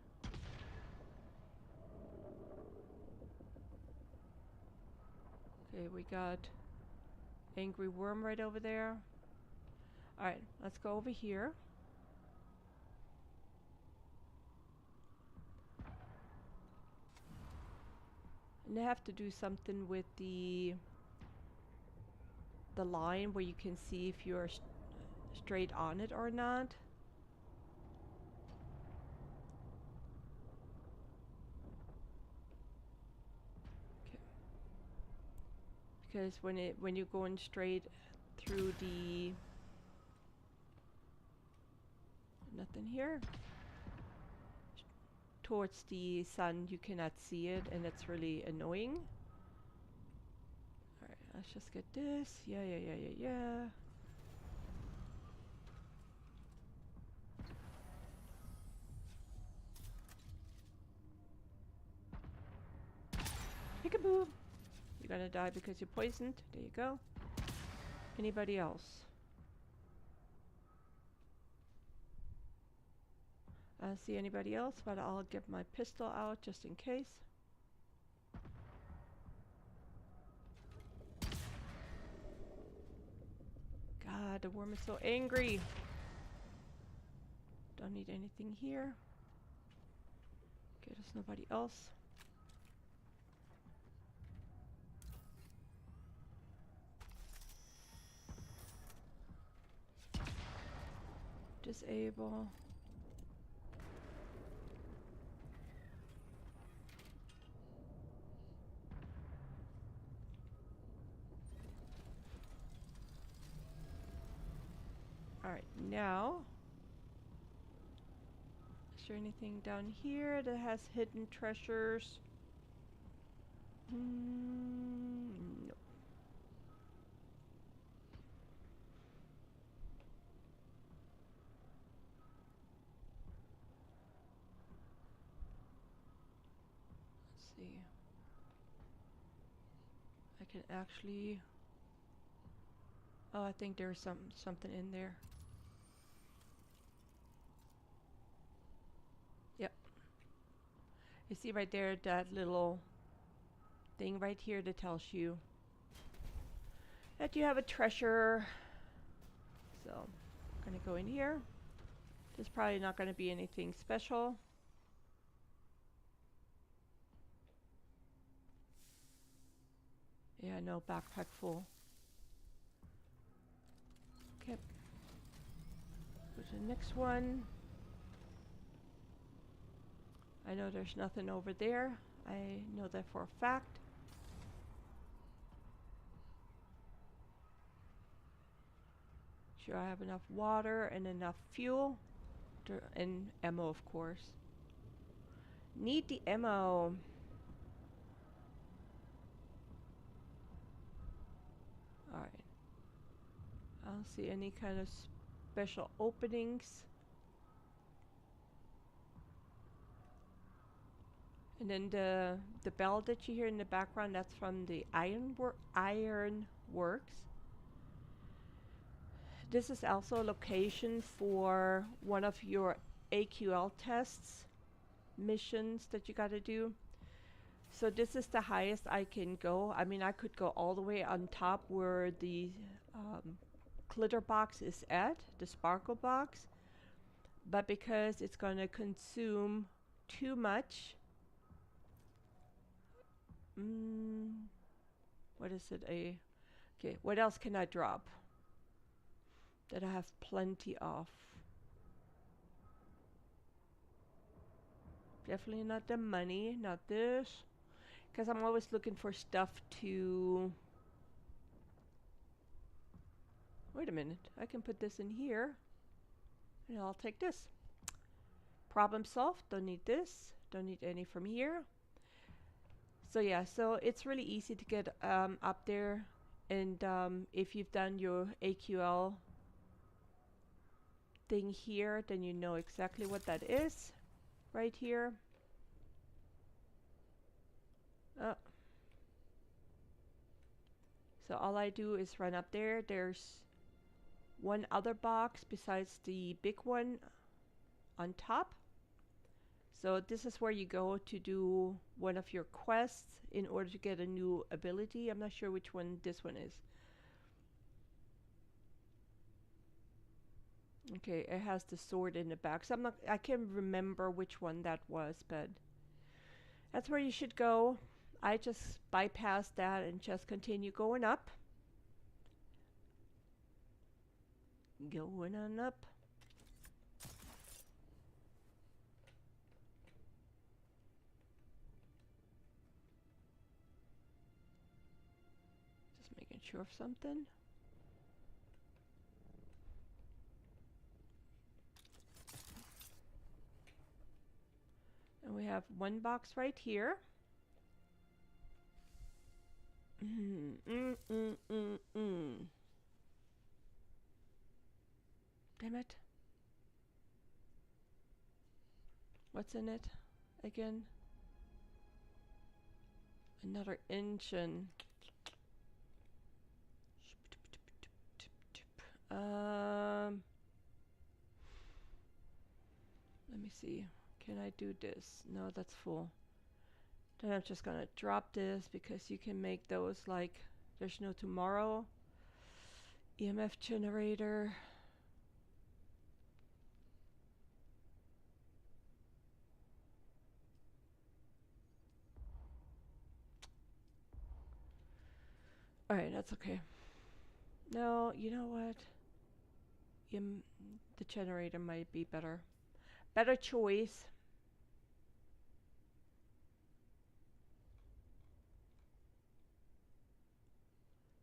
Speaker 1: Okay, we got Angry Worm right over there. Alright, let's go over here. And I have to do something with the line where you can see if you're straight on it or not. Okay. Because when you're going straight through the... Nothing here. Towards the sun, you cannot see it, and it's really annoying. Alright, let's just get this. Yeah. Peekaboo! You're gonna die because you're poisoned. There you go. Anybody else? I don't see anybody else, but I'll get my pistol out just in case. God, the worm is so angry. Don't need anything here. Okay, there's nobody else. Disable. Alright, now, is there anything down here that has hidden treasures? No. Let's see. I can actually... Oh, I think there's something in there. Yep. You see right there that little thing right here that tells you that you have a treasure. So, I'm gonna go in here. There's probably not gonna be anything special. Yeah, no, backpack full. Okay. Go to the next one. I know there's nothing over there. I know that for a fact. Sure I have enough water and enough fuel. And ammo, of course. Need the ammo. Alright. I don't see any kind of special openings. And then the bell that you hear in the background, that's from the iron works. This is also a location for one of your AQL tests missions that you got to do. So this is the highest I can go. I mean, I could go all the way on top where the glitter box is at, the sparkle box. But because it's going to consume too much, what is it? Okay, what else can I drop that I have plenty of? Definitely not the money, not this. Because I'm always looking for stuff to... Wait a minute, I can put this in here. And I'll take this. Problem solved, don't need this. Don't need any from here. So yeah, so it's really easy to get up there. And if you've done your AQL thing here, then you know exactly what that is. Right here. So all I do is run up there. There's one other box besides the big one on top. So this is where you go to do one of your quests in order to get a new ability. I'm not sure which one this one is. Okay, it has the sword in the back. So I can't remember which one that was, but that's where you should go. I just bypass that and just continue going up. Going on up. Just making sure of something. And we have one box right here. Damn it. What's in it again? Another engine. Let me see. Can I do this? No, that's full. Then I'm just gonna drop this because you can make those like there's no tomorrow. EMF generator. Alright, that's okay. No, you know what? The generator might be better. Better choice.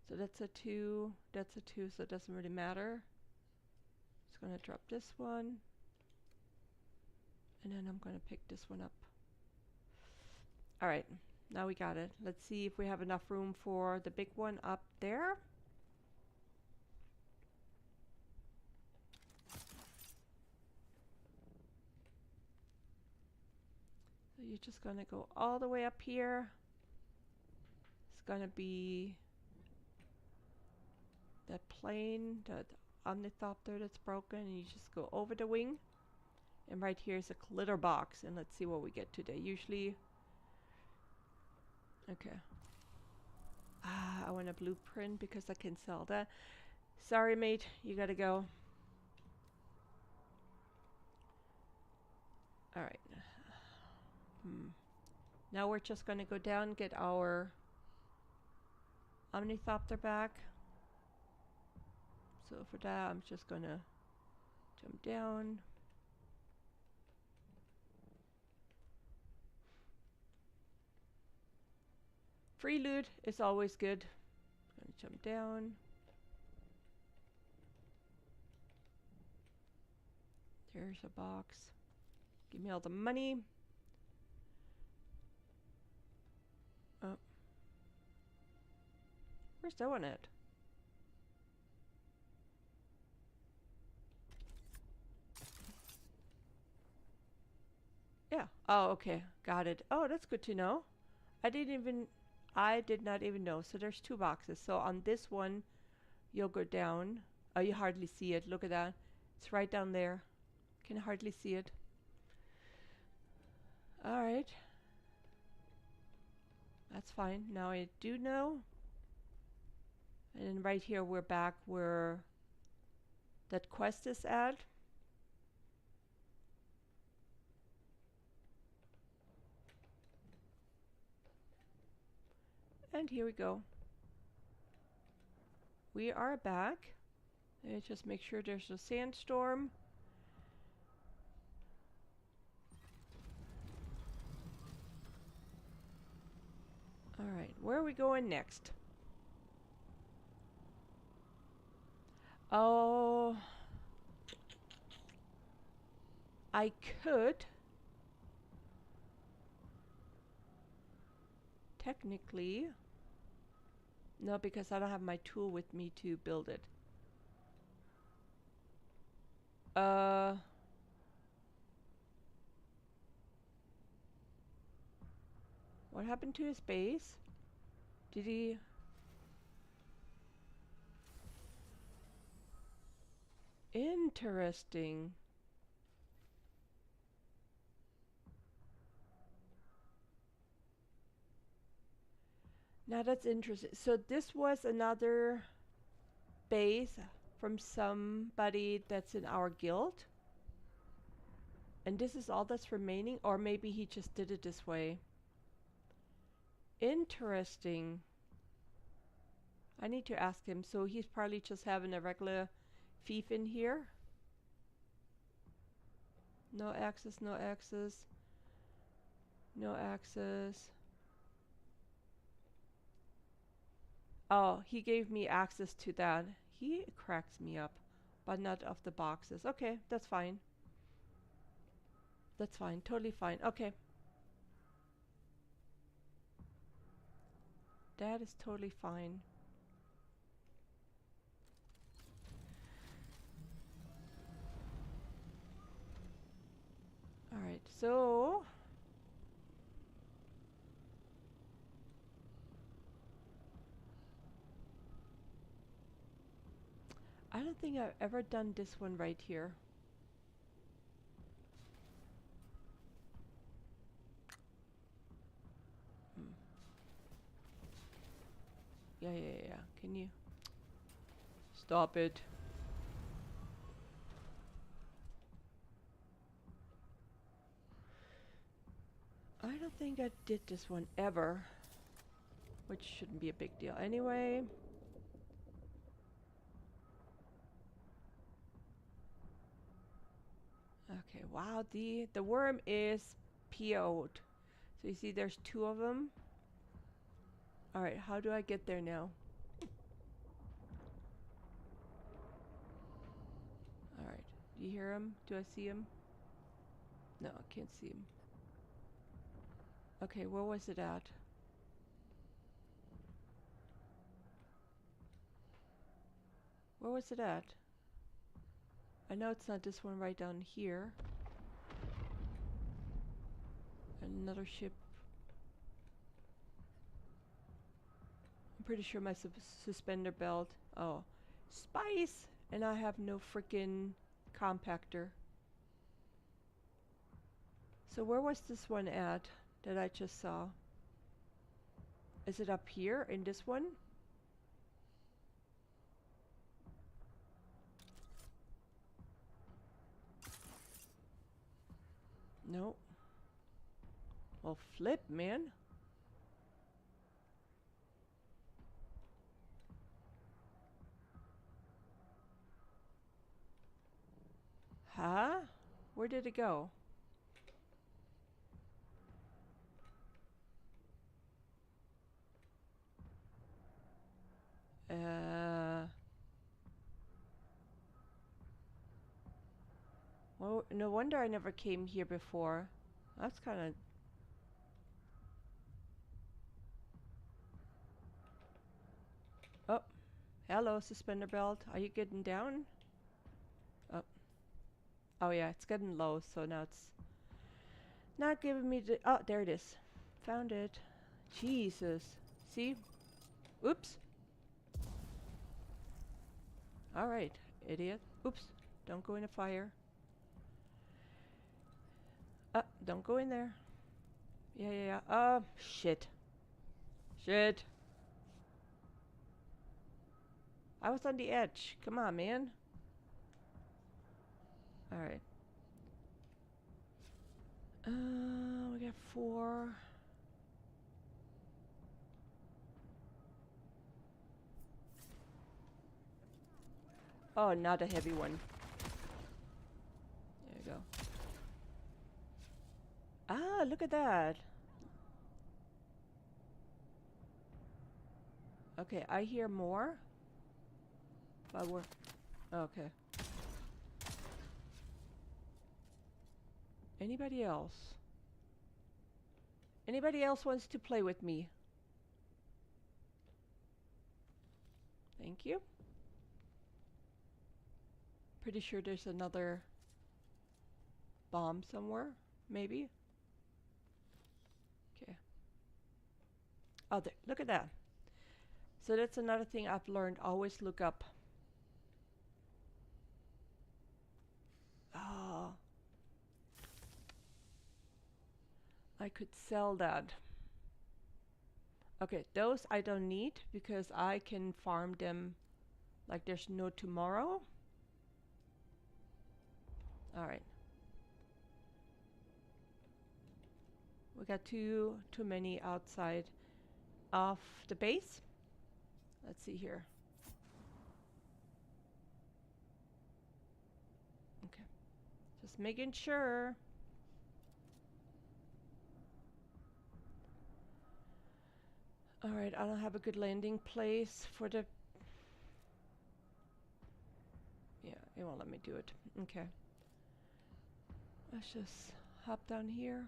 Speaker 1: So that's a 2, that's a 2, so it doesn't really matter. Just gonna drop this one. And then I'm gonna pick this one up. Alright, now we got it. Let's see if we have enough room for the big one up there. So you're just gonna go all the way up here. It's gonna be that plane, that ornithopter that's broken, and you just go over the wing. And right here is a glitter box, and let's see what we get today. Usually, okay. I want a blueprint because I can sell that. Sorry, mate, you gotta go. All right. Now we're just gonna go down, get our ornithopter back. So for that, I'm just gonna jump down. Free loot is always good. Gonna jump down. There's a box. Give me all the money. Oh. Where's that one at? Yeah. Oh, okay. Got it. Oh, that's good to know. I didn't even, I did not even know. So there's two boxes. So on this one, you'll go down. Oh, you hardly see it. Look at that. It's right down there. Can hardly see it. All right. That's fine. Now I do know. And then right here, we're back where that quest is at. And here we go. We are back. Let me just make sure there's a sandstorm. Alright, where are we going next? Oh, I could technically. No, because I don't have my tool with me to build it. Uh, what happened to his base? Did he? Interesting. Now that's interesting. So this was another base from somebody that's in our guild. And this is all that's remaining, or maybe he just did it this way. Interesting. I need to ask him. So he's probably just having a regular fief in here. No access, no access. No access. Oh, he gave me access to that. He cracks me up, but not of the boxes. Okay, that's fine. That's fine. Totally fine. Okay. That is totally fine. Alright, so I don't think I've ever done this one right here. Hmm. Yeah. Can you stop it? I don't think I did this one ever, which shouldn't be a big deal anyway. Okay, wow, the worm is PO'd. So you see there's two of them. Alright, how do I get there now? Alright, do you hear him? Do I see him? No, I can't see him. Okay, where was it at? Where was it at? I know it's not this one right down here. Another ship. I'm pretty sure my suspender belt. Oh, spice! And I have no freaking compactor. So where was this one at that I just saw? Is it up here in this one? No. Well, flip, man. Huh? Where did it go? Well, no wonder I never came here before. That's kind of... Oh, hello, suspender belt. Are you getting down? Oh. Oh yeah, it's getting low, so now not giving me the... Oh, there it is. Found it. Jesus. See? Oops. Alright, idiot. Oops. Don't go in the fire. Don't go in there. Yeah. Shit. Shit. I was on the edge. Come on, man. Alright. We got 4. Oh, not a heavy one. There you go. Ah, look at that. Okay, I hear more. But we're... Okay. Anybody else? Anybody else wants to play with me? Thank you. Pretty sure there's another bomb somewhere. Maybe. Okay. Oh, there. Look at that. So that's another thing I've learned. Always look up. Oh. I could sell that. Okay, those I don't need because I can farm them like there's no tomorrow. Alright. We got too many outside of the base. Let's see here. Okay. Just making sure. Alright, I don't have a good landing place for the... Yeah, it won't let me do it. Okay. Let's just hop down here.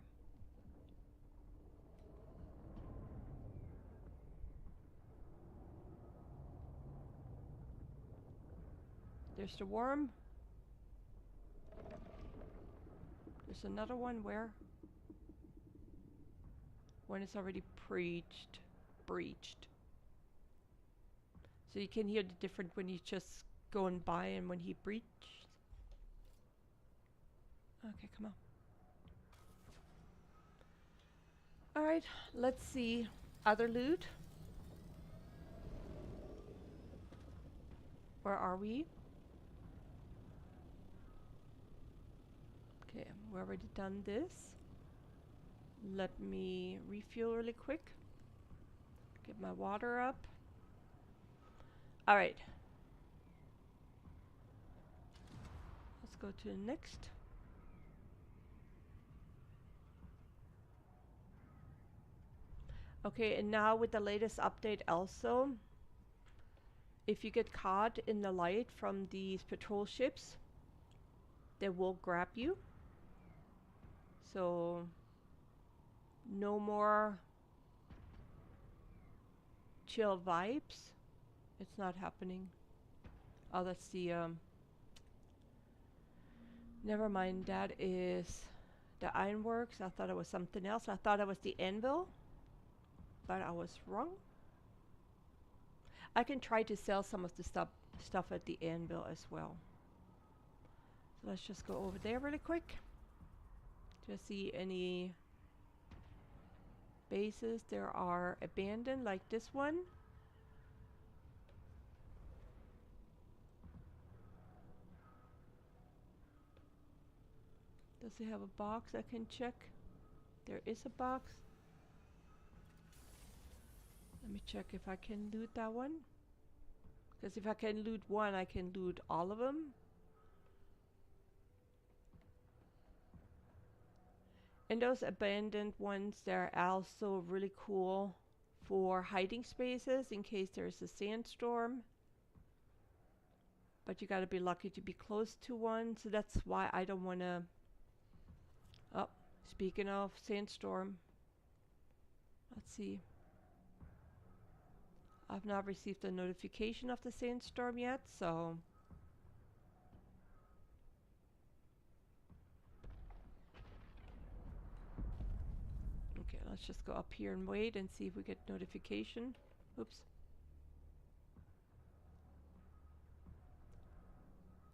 Speaker 1: There's the worm. There's another one. Where? One is already breached. So you can hear the difference when he's just going by and when he breached. Okay, come on. Alright, let's see. Other loot. Where are we? Okay, we already done this. Let me refuel really quick. Get my water up. Alright. Let's go to the next. Okay, and now with the latest update also, if you get caught in the light from these patrol ships, they will grab you. So no more chill vibes. It's not happening. Oh, that's the never mind, that is the ironworks. I thought it was something else. I thought it was the anvil, but I was wrong. I can try to sell some of the stuff at the anvil as well. So let's just go over there really quick to see any bases there are abandoned, like this one. Does it have a box I can check? There is a box. Let me check if I can loot that one. Because if I can loot one, I can loot all of them. And those abandoned ones, they're also really cool for hiding spaces in case there's a sandstorm. But you gotta be lucky to be close to one, so that's why I don't wanna... Oh, speaking of sandstorm, let's see. I've not received a notification of the sandstorm yet, so... Let's just go up here and wait and see if we get notification. Oops.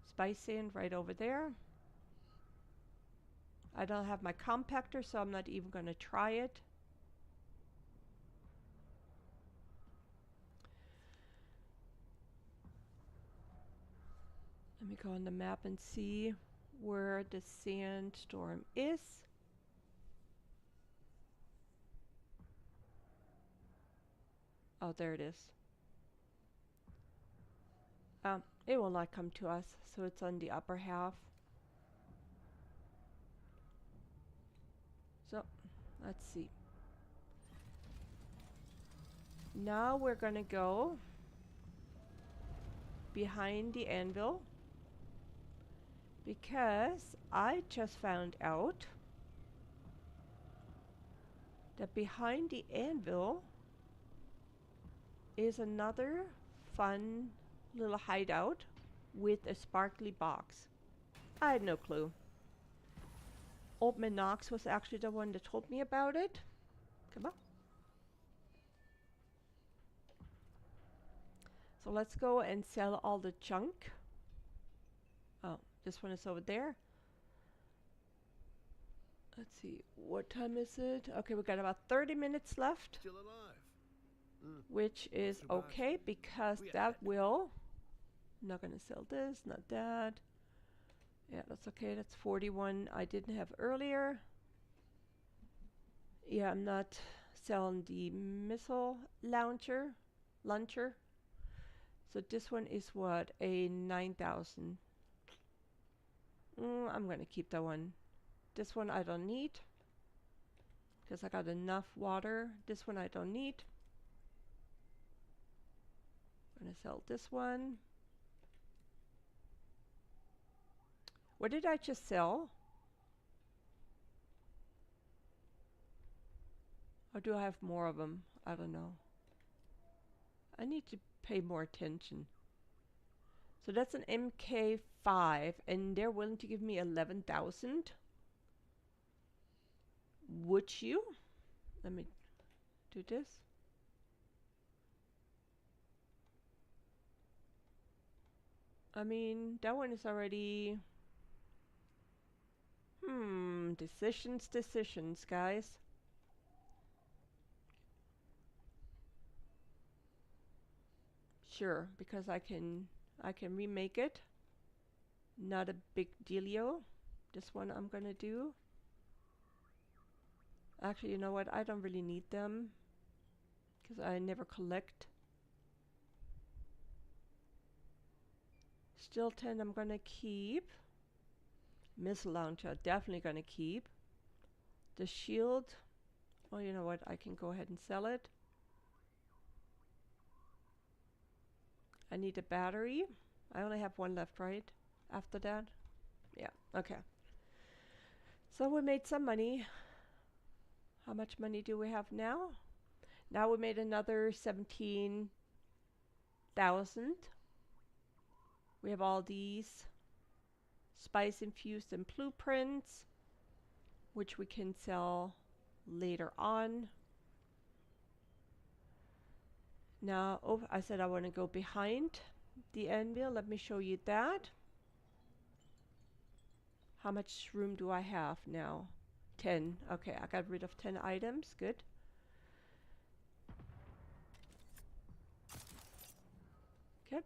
Speaker 1: Spice sand right over there. I don't have my compactor, so I'm not even going to try it. Let me go on the map and see where the sandstorm is. Oh, there it is. It will not come to us, so it's on the upper half. So, let's see. Now we're gonna go behind the anvil because I just found out that behind the anvil is another fun little hideout with a sparkly box. I had no clue. Old Man Knox was actually the one that told me about it. Come on. So let's go and sell all the junk. Oh, this one is over there. Let's see, what time is it? Okay, we got about 30 minutes left.
Speaker 3: Still alive.
Speaker 1: Which is okay because that will... I'm not gonna sell this, not that. Yeah, that's okay. That's 41 I didn't have earlier. Yeah, I'm not selling the missile launcher. So this one is what? A 9,000. I'm gonna keep that one. This one I don't need because I got enough water. This one I don't need. I'm gonna sell this one. What did I just sell? Or do I have more of them? I don't know. I need to pay more attention. So that's an MK5 and they're willing to give me 11,000. Would you? Let me do this. I mean, that one is already... decisions, guys. Sure, because I can remake it. Not a big dealio. This one I'm gonna do. Actually, you know what? I don't really need them because I never collect. Still 10 I'm gonna keep. Missile launcher definitely gonna keep. The shield, well, you know what? I can go ahead and sell it. I need a battery. I only have one left, right? After that? Yeah, okay. So we made some money. How much money do we have now? Now we made another 17,000. We have all these spice infused and blueprints, which we can sell later on. Now, oh, I said I want to go behind the anvil. Let me show you that. How much room do I have now? 10. Okay, I got rid of 10 items. Good. Okay,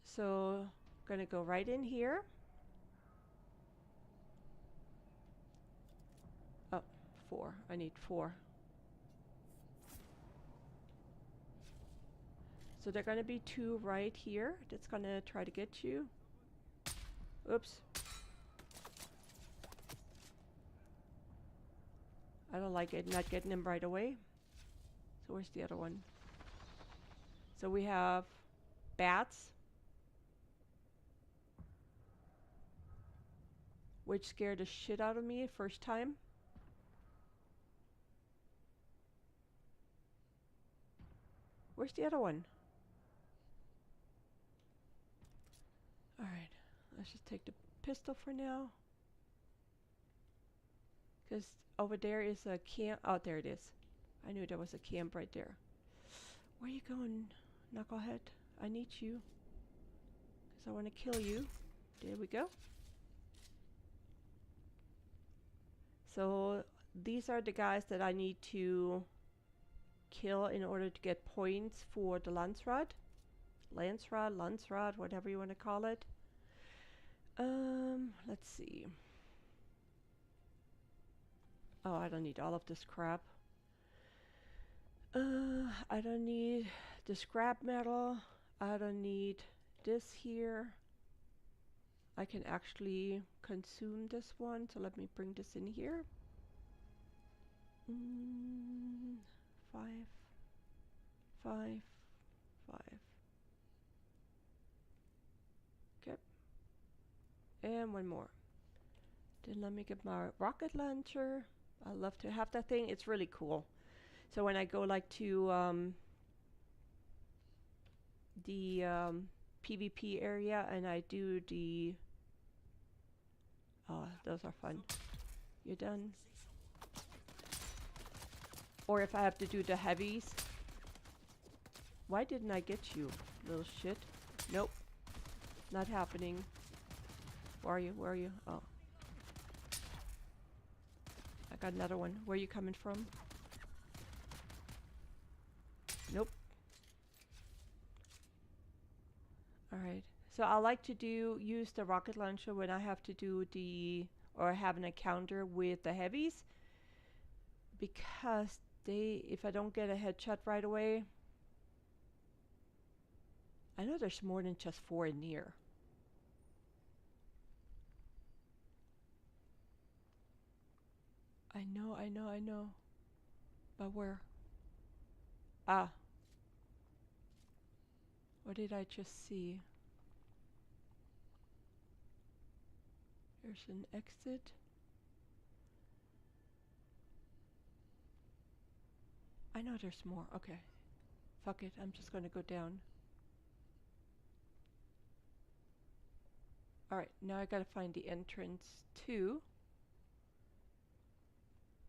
Speaker 1: so gonna go right in here. Oh, 4. I need 4. So they're gonna be 2 right here. That's gonna try to get you. Oops. I don't like it not getting them right away. So where's the other one? So we have bats, which scared the shit out of me first time. Where's the other one? Alright, let's just take the pistol for now. Because over there is a camp. Oh, there it is. I knew there was a camp right there. Where you going, knucklehead? I need you. Because I want to kill you. There we go. So these are the guys that I need to kill in order to get points for the lance rod. Lance rod, whatever you want to call it. Let's see. Oh, I don't need all of this crap. I don't need the scrap metal. I don't need this here. I can actually consume this one, so let me bring this in here. 5, 5, 5. Okay. And one more. Then let me get my rocket launcher. I love to have that thing. It's really cool. So when I go like to the PvP area and I do the... Oh, those are fun. You done? Or if I have to do the heavies. Why didn't I get you, little shit? Nope. Not happening. Where are you? Where are you? Oh. I got another one. Where are you coming from? Nope. Alright. So I like to use the rocket launcher when I have to do or have an encounter with the heavies. Because if I don't get a headshot right away. I know there's more than just 4 in here. I know. But where? Ah. What did I just see? There's an exit. I know there's more. Okay. Fuck it. I'm just gonna go down. Alright, now I gotta find the entrance to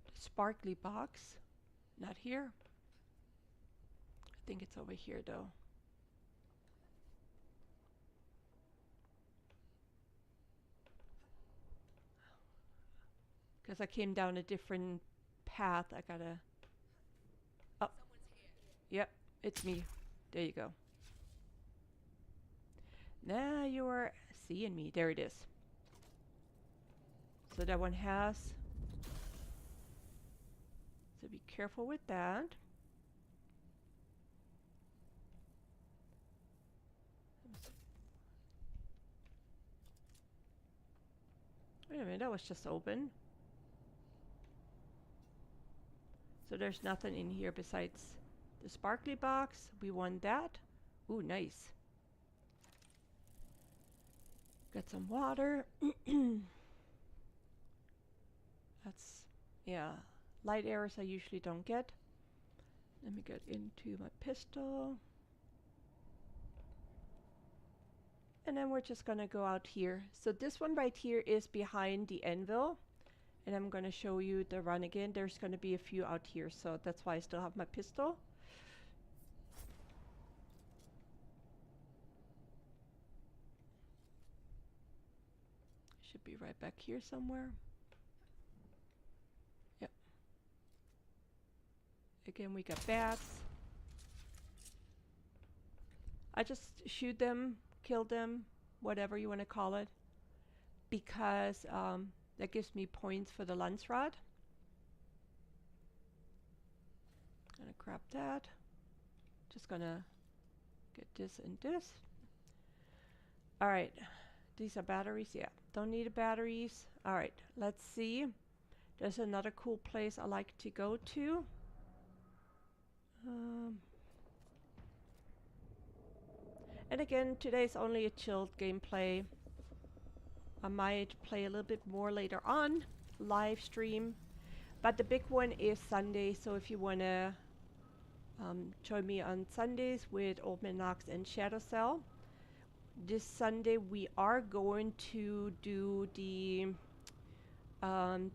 Speaker 1: the sparkly box. Not here. I think it's over here though. Because I came down a different path. I gotta... Oh. Yep, it's me. There you go. Now you are seeing me. There it is. So that one has... So be careful with that. Wait a minute, that was just open. So there's nothing in here besides the sparkly box. We want that. Ooh, nice. Got some water. That's, yeah, light arrows I usually don't get. Let me get into my pistol. And then we're just gonna go out here. So this one right here is behind the anvil. And I'm gonna show you the run again. There's gonna be a few out here, so that's why I still have my pistol. Should be right back here somewhere. Yep. Again, we got bats. I just shoot them, kill them, whatever you want to call it, because that gives me points for the lance rod. Gonna grab that. Just gonna get this and this. Alright, these are batteries. Yeah, don't need batteries. Alright, let's see. There's another cool place I like to go to. And again, today's only a chilled gameplay. I might play a little bit more later on, live stream. But the big one is Sunday, so if you wanna join me on Sundays with Old Man Knox and Shadow Cell. This Sunday we are going to do the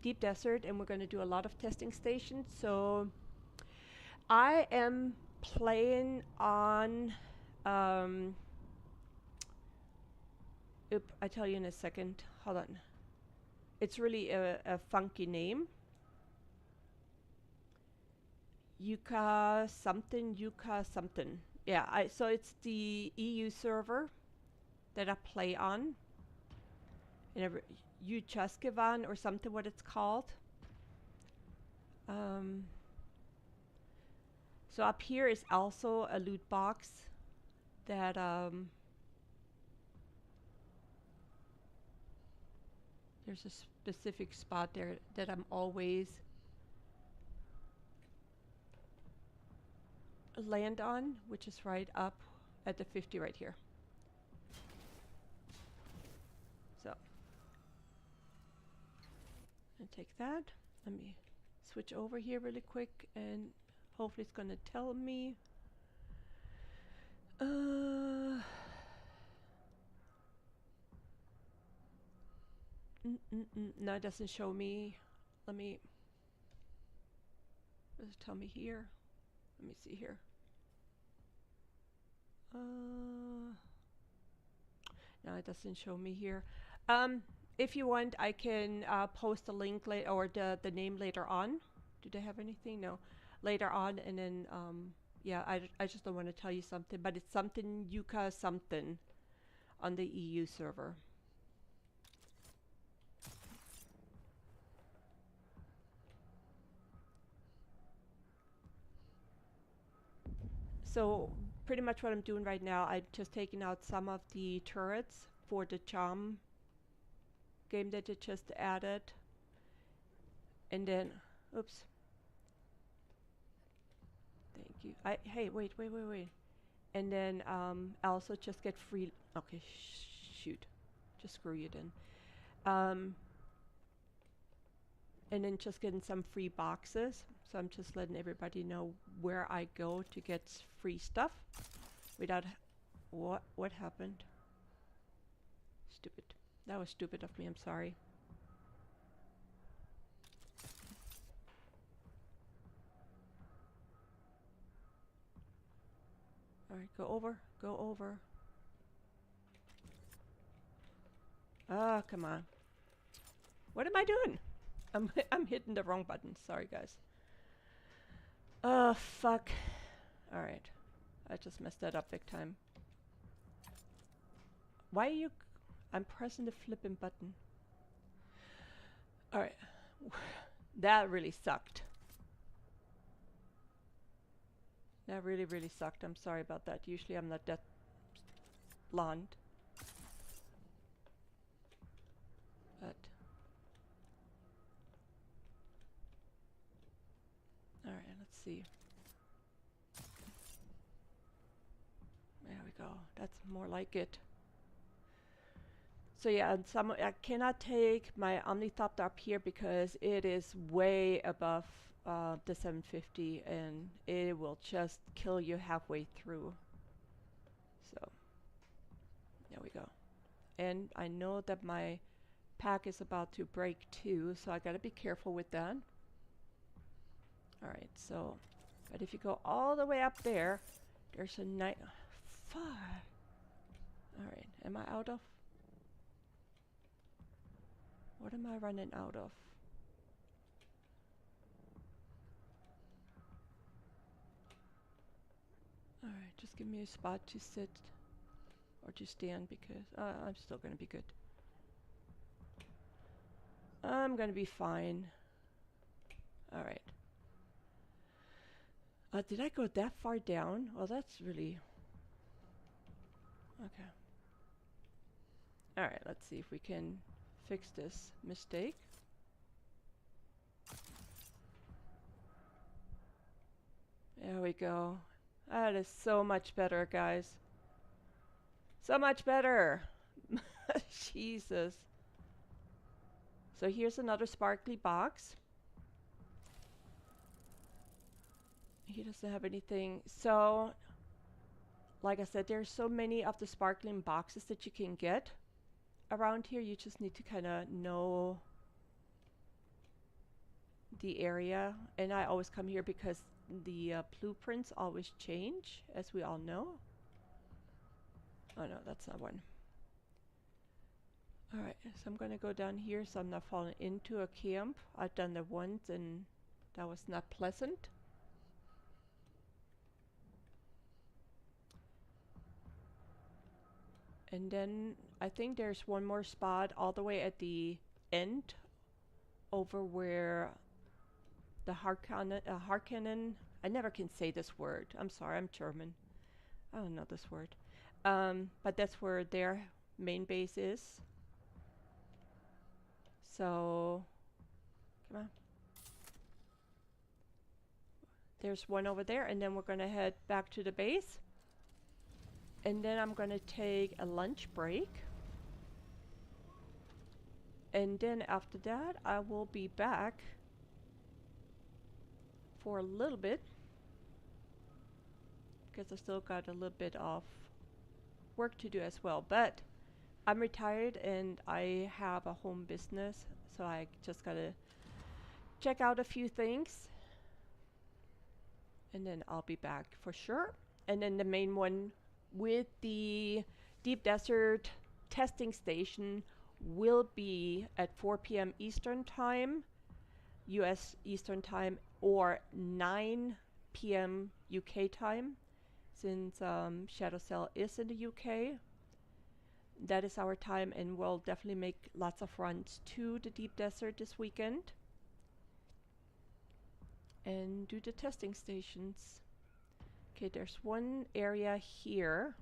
Speaker 1: Deep Desert, and we're going to do a lot of testing stations. So I am playing on, I tell you in a second. Hold on. It's really a funky name. Yuka something. Yeah, so it's the EU server that I play on. And Yuchaskevan or something what it's called. So up here is also a loot box that there's a specific spot there that I'm always land on, which is right up at the 50 right here. So I'll take that. Let me switch over here really quick and hopefully it's gonna tell me. No, it doesn't show me. Let me. Does it tell me here? Let me see here. No, it doesn't show me here. If you want, I can post a link later or the name later on. Do they have anything? No. Later on, and then yeah, I just don't want to tell you something, but it's something Yuka something on the EU server. So pretty much what I'm doing right now, I'm just taking out some of the turrets for the Choam game that it just added. And then, oops. Thank you. Hey, wait. And then I also just get free, okay, shoot. Just screw you then. And then just getting some free boxes. So I'm just letting everybody know where I go to get free stuff without what happened? Stupid. That was stupid of me, I'm sorry. Alright, go over. Ah, come on. What am I doing? I'm hitting the wrong button. Sorry, guys. Oh, fuck. Alright. I just messed that up big time. Why are you... I'm pressing the flipping button. Alright. That really sucked. That really sucked. I'm sorry about that. Usually I'm not that blonde. But... Alright, let's see. There we go. That's more like it. So yeah, and I cannot take my Omnithopter up here because it is way above the 750 and it will just kill you halfway through. So there we go. And I know that my pack is about to break too, so I gotta be careful with that. Alright, so, but if you go all the way up there, there's a night. Fuck. Alright, am I out of? What am I running out of? Alright, just give me a spot to sit or to stand because I'm still gonna be good. I'm gonna be fine. Alright. Did I go that far down? Well, that's really... Okay. Alright, let's see if we can fix this mistake. There we go. That is so much better, guys. So much better. Jesus. So here's another sparkly box. He doesn't have anything. So, like I said, there's so many of the sparkling boxes that you can get around here. You just need to kind of know the area, and I always come here because the blueprints always change, as we all know. Oh no, that's not one. Alright, so I'm gonna go down here so I'm not falling into a camp. I've done that once and that was not pleasant. And then I think there's one more spot all the way at the end over where the Harkonnen, I never can say this word. I'm sorry, I'm German. I don't know this word. But that's where their main base is. So, come on. There's one over there, and then we're gonna head back to the base. And then I'm gonna take a lunch break. And then after that, I will be back for a little bit. Because I still got a little bit of work to do as well. But I'm retired and I have a home business. So I just gotta check out a few things. And then I'll be back for sure. And then the main one with the deep desert testing station will be at 4 p.m. Eastern Time, US Eastern Time, or 9 p.m. UK time, since Shadow Cell is in the UK. That is our time, and we'll definitely make lots of runs to the deep desert this weekend and do the testing stations. Okay, there's one area here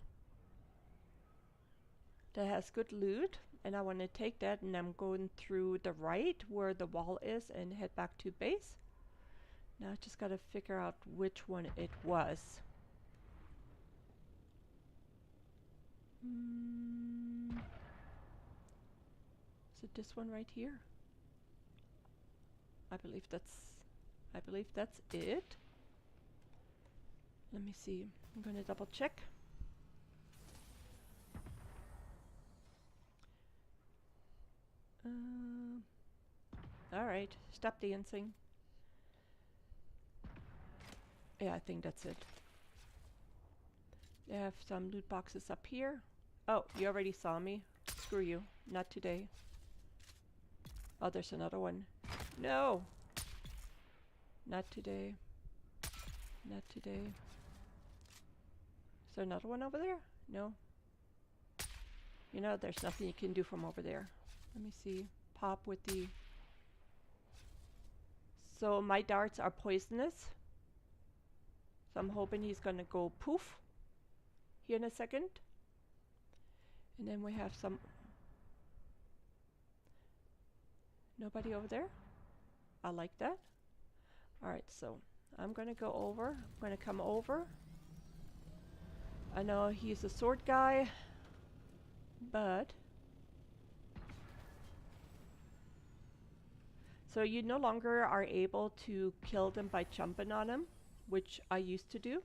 Speaker 1: that has good loot, and I want to take that, and I'm going through the right where the wall is and head back to base. Now I just gotta figure out which one it was. Is it this one right here? I believe that's it. Let me see. I'm gonna double check. Alright, stop dancing. Yeah, I think that's it. They have some loot boxes up here. Oh, you already saw me. Screw you. Not today. Oh, there's another one. No! Not today. Not today. Is there another one over there? No. You know, there's nothing you can do from over there. Let me see. Pop with the... So my darts are poisonous. So I'm hoping he's gonna go poof here in a second. And then we have some... Nobody over there? I like that. Alright, so I'm gonna go over. I'm gonna come over. I know he's a sword guy, but... So you no longer are able to kill them by jumping on them, which I used to do.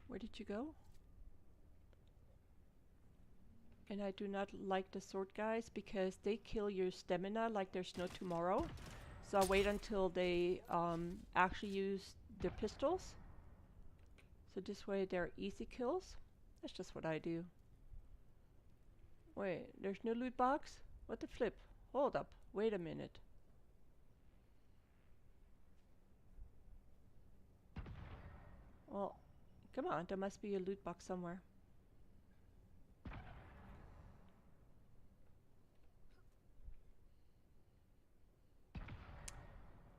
Speaker 1: Where did you go? And I do not like the sword guys because they kill your stamina like there's no tomorrow. So I wait until they actually use their pistols. So this way they're easy kills. That's just what I do. Wait, there's no loot box? What the flip? Hold up. Wait a minute. Well, come on. There must be a loot box somewhere.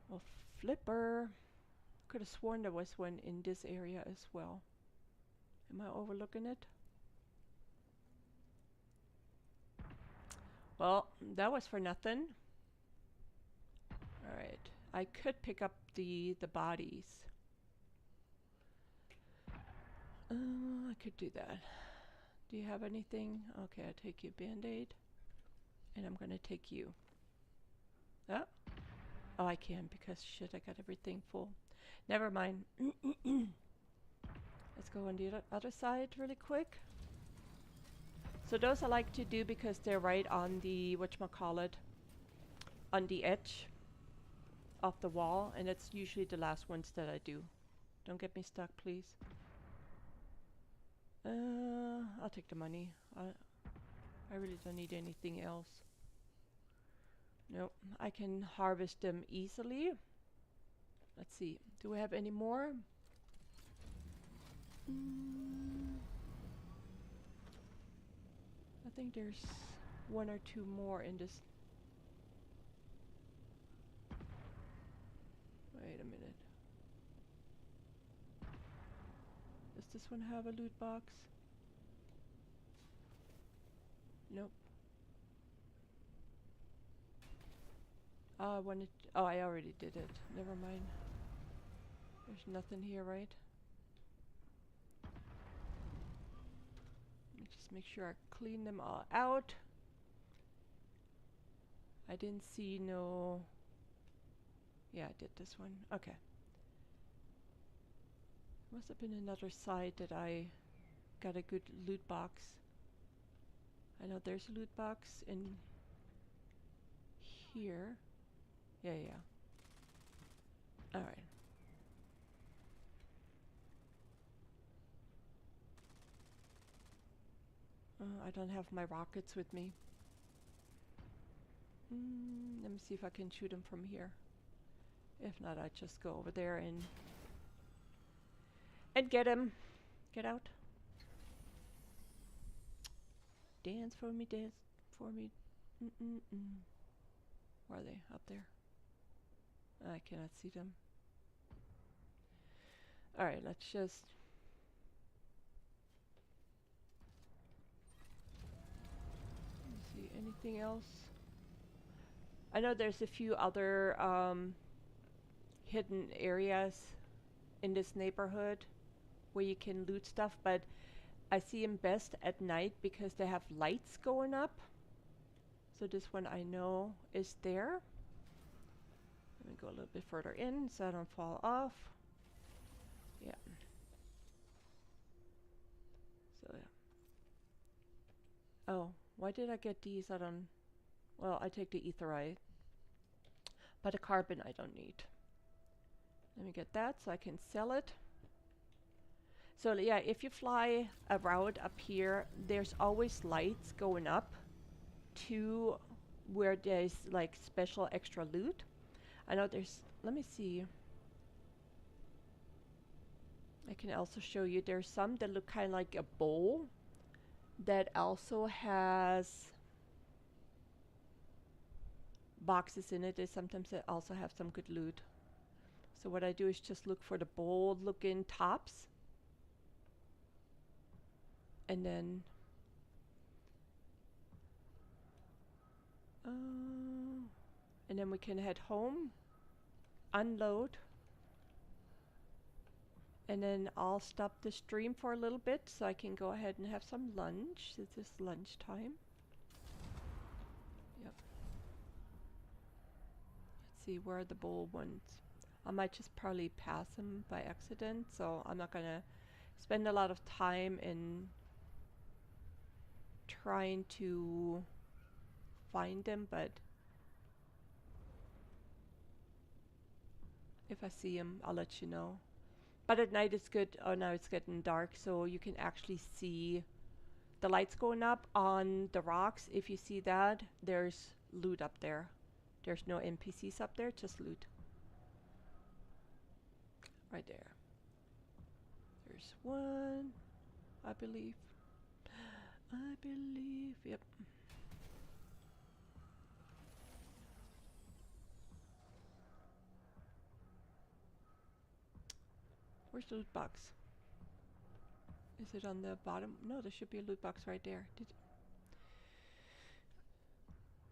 Speaker 1: Well, flipper. Could have sworn there was one in this area as well. Am I overlooking it? Well, that was for nothing. Alright. I could pick up the bodies. I could do that. Do you have anything? Okay, I'll take you band-aid. And I'm gonna take you. Oh. Oh, I can because shit, I got everything full. Never mind. Let's go on the other side really quick. So those I like to do because they're right on the, whatchamacallit, on the edge of the wall, and it's usually the last ones that I do. Don't get me stuck, please. I'll take the money. I really don't need anything else. Nope, I can harvest them easily. Let's see, do we have any more? I think there's one or two more in this. Wait a minute. Does this one have a loot box? Nope. I wanted. Oh, I already did it. Never mind. There's nothing here, right? Let me just make sure I clean them all out. I didn't see no. Yeah, I did this one. Okay. Must have been another side that I got a good loot box. I know there's a loot box in here. Yeah, yeah. Alright. I don't have my rockets with me. Let me see if I can shoot them from here. If not, I just go over there and get him. Get out. Dance for me, dance for me. Where are they? Up there. I cannot see them. Alright, let's just... see, anything else? I know there's a few other hidden areas in this neighborhood where you can loot stuff, but I see them best at night because they have lights going up. So this one I know is there. Let me go a little bit further in so I don't fall off. Yeah. So yeah. Oh, why did I get these? I don't... Well, I take the etherite. But the carbon I don't need. Let me get that so I can sell it. So yeah, if you fly a route up here, there's always lights going up to where there's like special extra loot. I know there's, let me see. I can also show you there's some that look kind of like a bowl that also has boxes in it. They sometimes also have some good loot. So what I do is just look for the bold looking tops. And then we can head home, unload, and then I'll stop the stream for a little bit so I can go ahead and have some lunch. This is lunchtime. Yep. Let's see, where are the bold ones? I might just probably pass them by accident, so I'm not gonna spend a lot of time in trying to find them, but if I see them, I'll let you know. But at night it's good. Oh, now it's getting dark, so you can actually see the lights going up on the rocks. If you see that, there's loot up there. There's no NPCs up there, just loot. Right there. There's one, I believe. I believe, yep. Where's the loot box? Is it on the bottom? No, there should be a loot box right there. There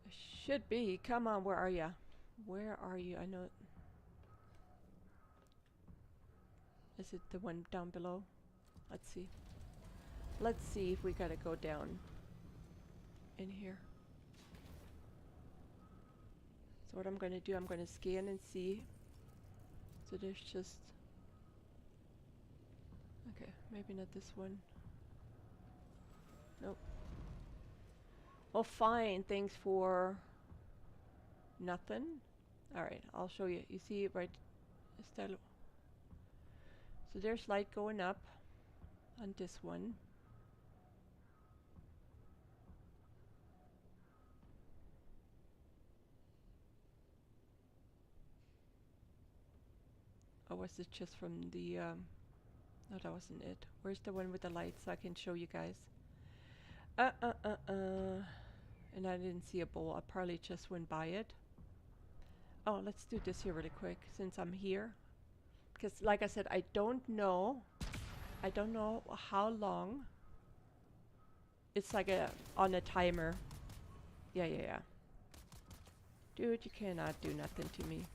Speaker 1: should be. Come on, where are ya? Where are you? I know it. Is it the one down below? Let's see. Let's see if we gotta go down in here. So what I'm gonna do, I'm gonna scan and see. So there's just... Okay, maybe not this one. Nope. Well, fine. Thanks for Nothing. All right, I'll show you. You see it right? So there's light going up on this one. Or was it just from the, no, that wasn't it. Where's the one with the lights so I can show you guys? And I didn't see a bowl. I probably just went by it. Oh, let's do this here really quick since I'm here. Because like I said, I don't know how long. It's like on a timer. Yeah. Dude, you cannot do nothing to me.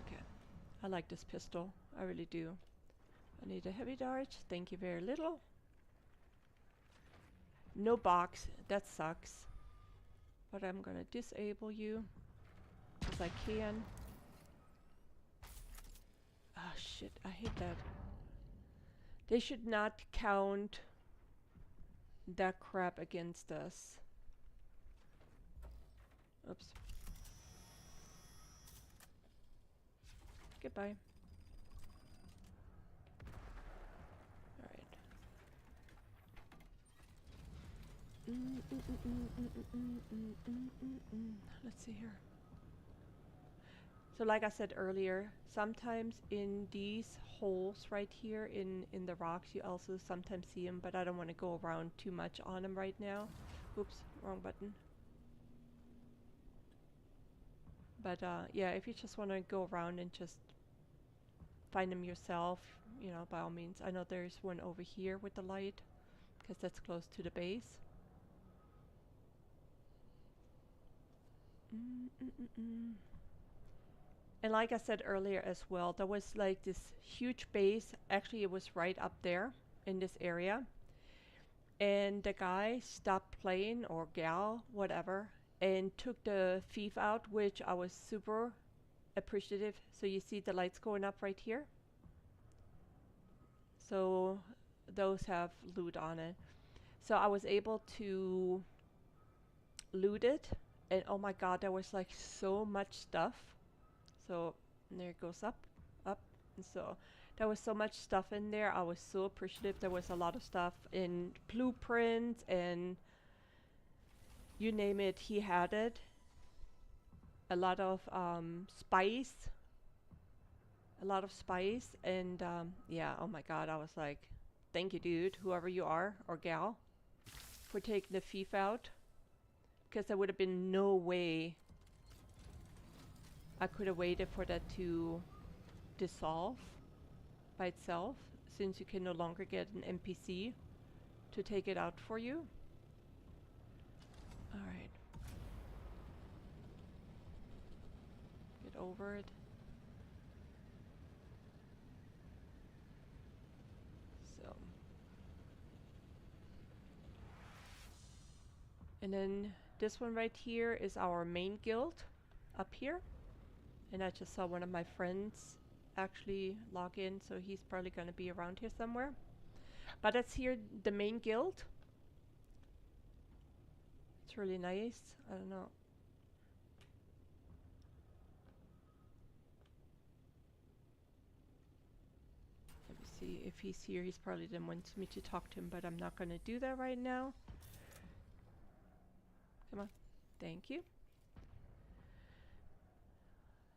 Speaker 1: Okay. I like this pistol. I really do. I need a heavy dart. Thank you very little. No box. That sucks. But I'm gonna disable you as I can. Ah, shit. I hate that. They should not count that crap against us. Oops. Goodbye. Alright. Let's see here. So like I said earlier, sometimes in these holes right here in the rocks, you also sometimes see them, but I don't want to go around too much on them right now. Oops, wrong button. But yeah, if you just want to go around and just find them yourself, you know, by all means. I know there's one over here with the light, because that's close to the base. And like I said earlier as well, there was like this huge base. Actually, it was right up there in this area. And the guy stopped playing, or gal, whatever, and took the thief out, which I was super appreciative. So you see the lights going up right here. So those have loot on it. So I was able to loot it. And oh my god, there was like so much stuff. So there it goes up. And so there was so much stuff in there. I was so appreciative. There was a lot of stuff in blueprints and you name it, he had it. A lot of spice. And yeah, oh my god, I was like, thank you, dude, whoever you are, or gal, for taking the thief out. Because there would have been no way I could have waited for that to dissolve by itself, since you can no longer get an NPC to take it out for you. Alright. Get over it. So. And then this one right here is our main guild up here. And I just saw one of my friends actually log in, so he's probably going to be around here somewhere. But that's here, the main guild. It's really nice. I don't know. Let me see if he's here. He's probably didn't want me to talk to him, but I'm not going to do that right now. Come on. Thank you.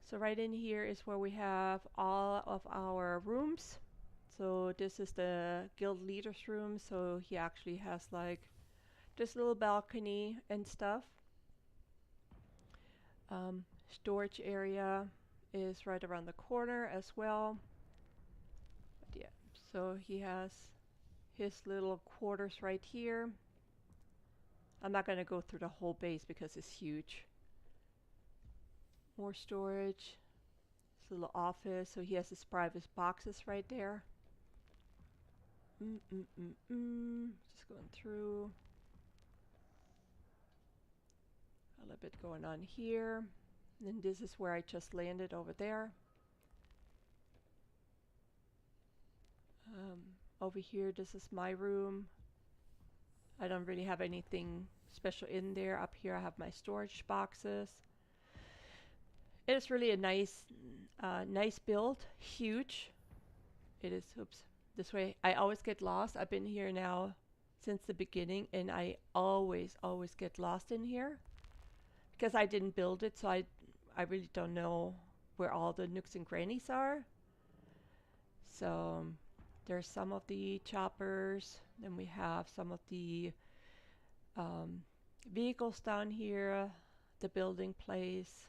Speaker 1: So right in here is where we have all of our rooms. So this is the guild leader's room. So he actually has like this little balcony and stuff. Storage area is right around the corner as well. But yeah, so he has his little quarters right here. I'm not going to go through the whole base because it's huge. More storage. This little office. So he has his private boxes right there. Just going through. A little bit going on here. And then this is where I just landed over there. Over here, this is my room. I don't really have anything special in there. Up here I have my storage boxes. It's really a nice build, huge. It is, oops, this way. I always get lost. I've been here now since the beginning, and I always get lost in here because I didn't build it, so I really don't know where all the nooks and crannies are. So there's some of the choppers. Then we have some of the vehicles down here, the building place.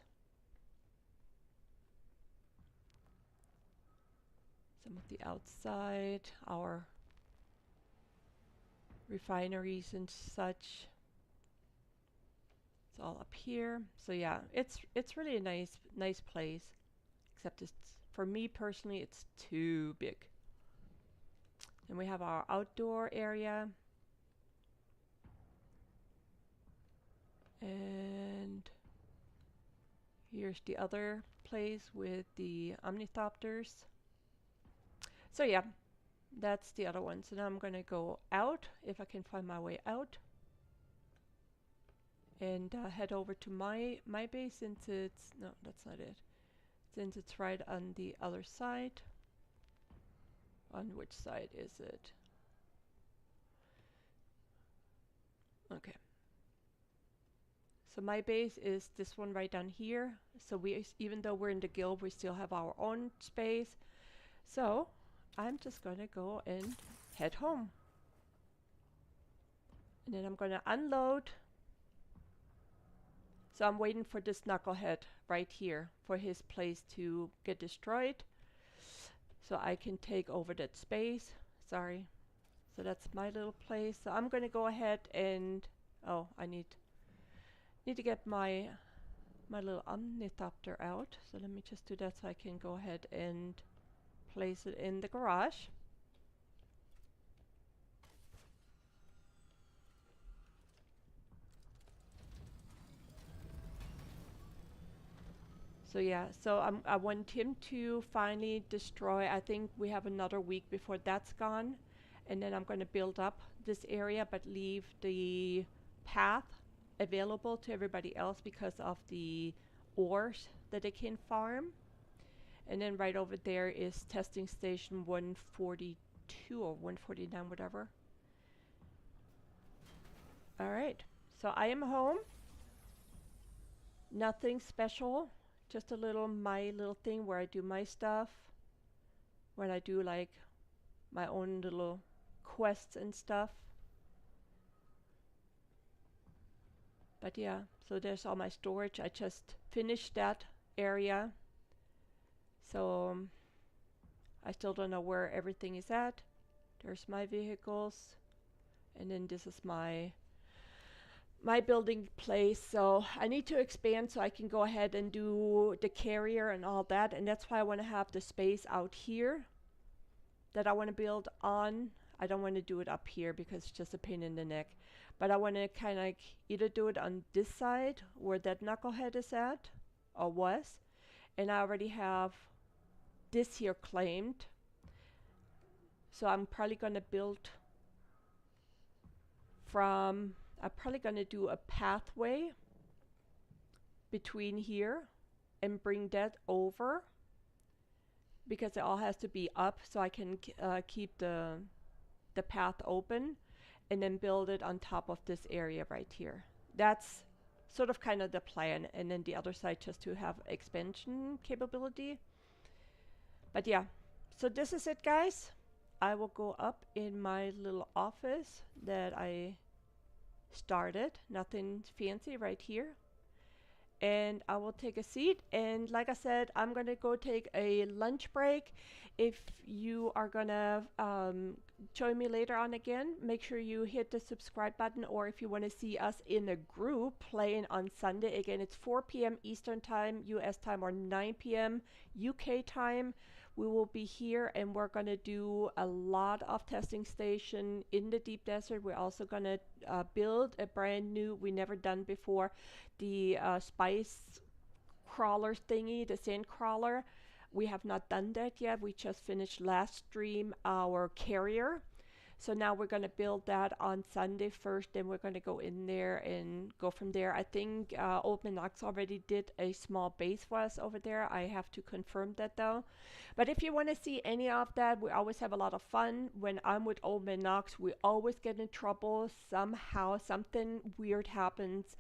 Speaker 1: Some of the outside, our refineries and such. It's all up here. So yeah, it's really a nice place. Except it's, for me personally, it's too big. And we have our outdoor area. And here's the other place with the omnithopters. So yeah, that's the other one. So now I'm gonna go out, if I can find my way out, and head over to my base, since it's, no, that's not it. Since it's right on the other side. On which side is it? Okay. So my base is this one right down here. So we, even though we're in the guild, we still have our own space. So I'm just gonna go and head home. And then I'm gonna unload. So I'm waiting for this knucklehead right here for his place to get destroyed, so I can take over that space. Sorry. So that's my little place. So I'm gonna go ahead and, oh, I need to get my little omnithopter out. So let me just do that so I can go ahead and place it in the garage. So yeah, so I want him to finally destroy. I think we have another week before that's gone. And then I'm going to build up this area, but leave the path available to everybody else because of the ores that they can farm. And then right over there is testing station 142 or 149, whatever. All right, so I am home. Nothing special, just a little, my little thing where I do my stuff. When I do like my own little quests and stuff. But yeah, so there's all my storage. I just finished that area. So I still don't know where everything is at. There's my vehicles. And then this is my building place. So I need to expand so I can go ahead and do the carrier and all that. And that's why I want to have the space out here that I want to build on. I don't want to do it up here because it's just a pain in the neck. But I want to kind of like either do it on this side where that knucklehead is at, or was. And I already have this here claimed. So I'm probably going to build from, I'm probably going to do a pathway between here and bring that over, because it all has to be up so I can keep the path open, and then build it on top of this area right here. That's sort of kind of the plan. And then the other side just to have expansion capability. But yeah, so this is it, guys. I will go up in my little office that I started. Nothing fancy right here. And I will take a seat, and like I said, I'm gonna go take a lunch break. If you are gonna join me later on again, make sure you hit the subscribe button, or if you want to see us in a group playing on Sunday, again, it's 4 p.m. Eastern time, US time, or 9 p.m. UK time. We will be here, and we're going to do a lot of testing station in the deep desert. We're also going to build a brand new, we never done before, the spice crawler thingy, the sand crawler. We have not done that yet. We just finished last stream our carrier. So now we're going to build that on Sunday first, then we're going to go in there and go from there. I think Old Minox already did a small base for us over there. I have to confirm that though. But if you want to see any of that, we always have a lot of fun. When I'm with Old Minox, we always get in trouble. Somehow, something weird happens.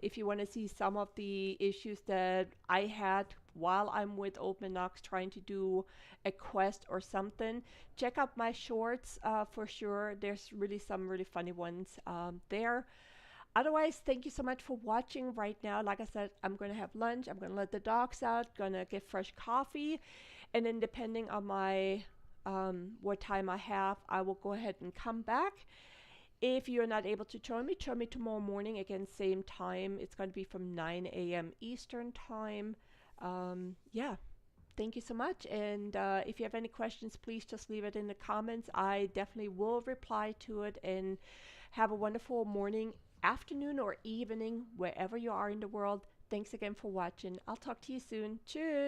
Speaker 1: If you want to see some of the issues that I had while I'm with Old Minox trying to do a quest or something, check out my shorts for sure. There's really some really funny ones there. Otherwise, thank you so much for watching right now. Like I said, I'm going to have lunch. I'm going to let the dogs out, going to get fresh coffee. And then depending on my what time I have, I will go ahead and come back. If you're not able to join me tomorrow morning. Again, same time. It's going to be from 9 a.m. Eastern time. Yeah. Thank you so much. And if you have any questions, please just leave it in the comments. I definitely will reply to it. And have a wonderful morning, afternoon, or evening, wherever you are in the world. Thanks again for watching. I'll talk to you soon. Tschüss.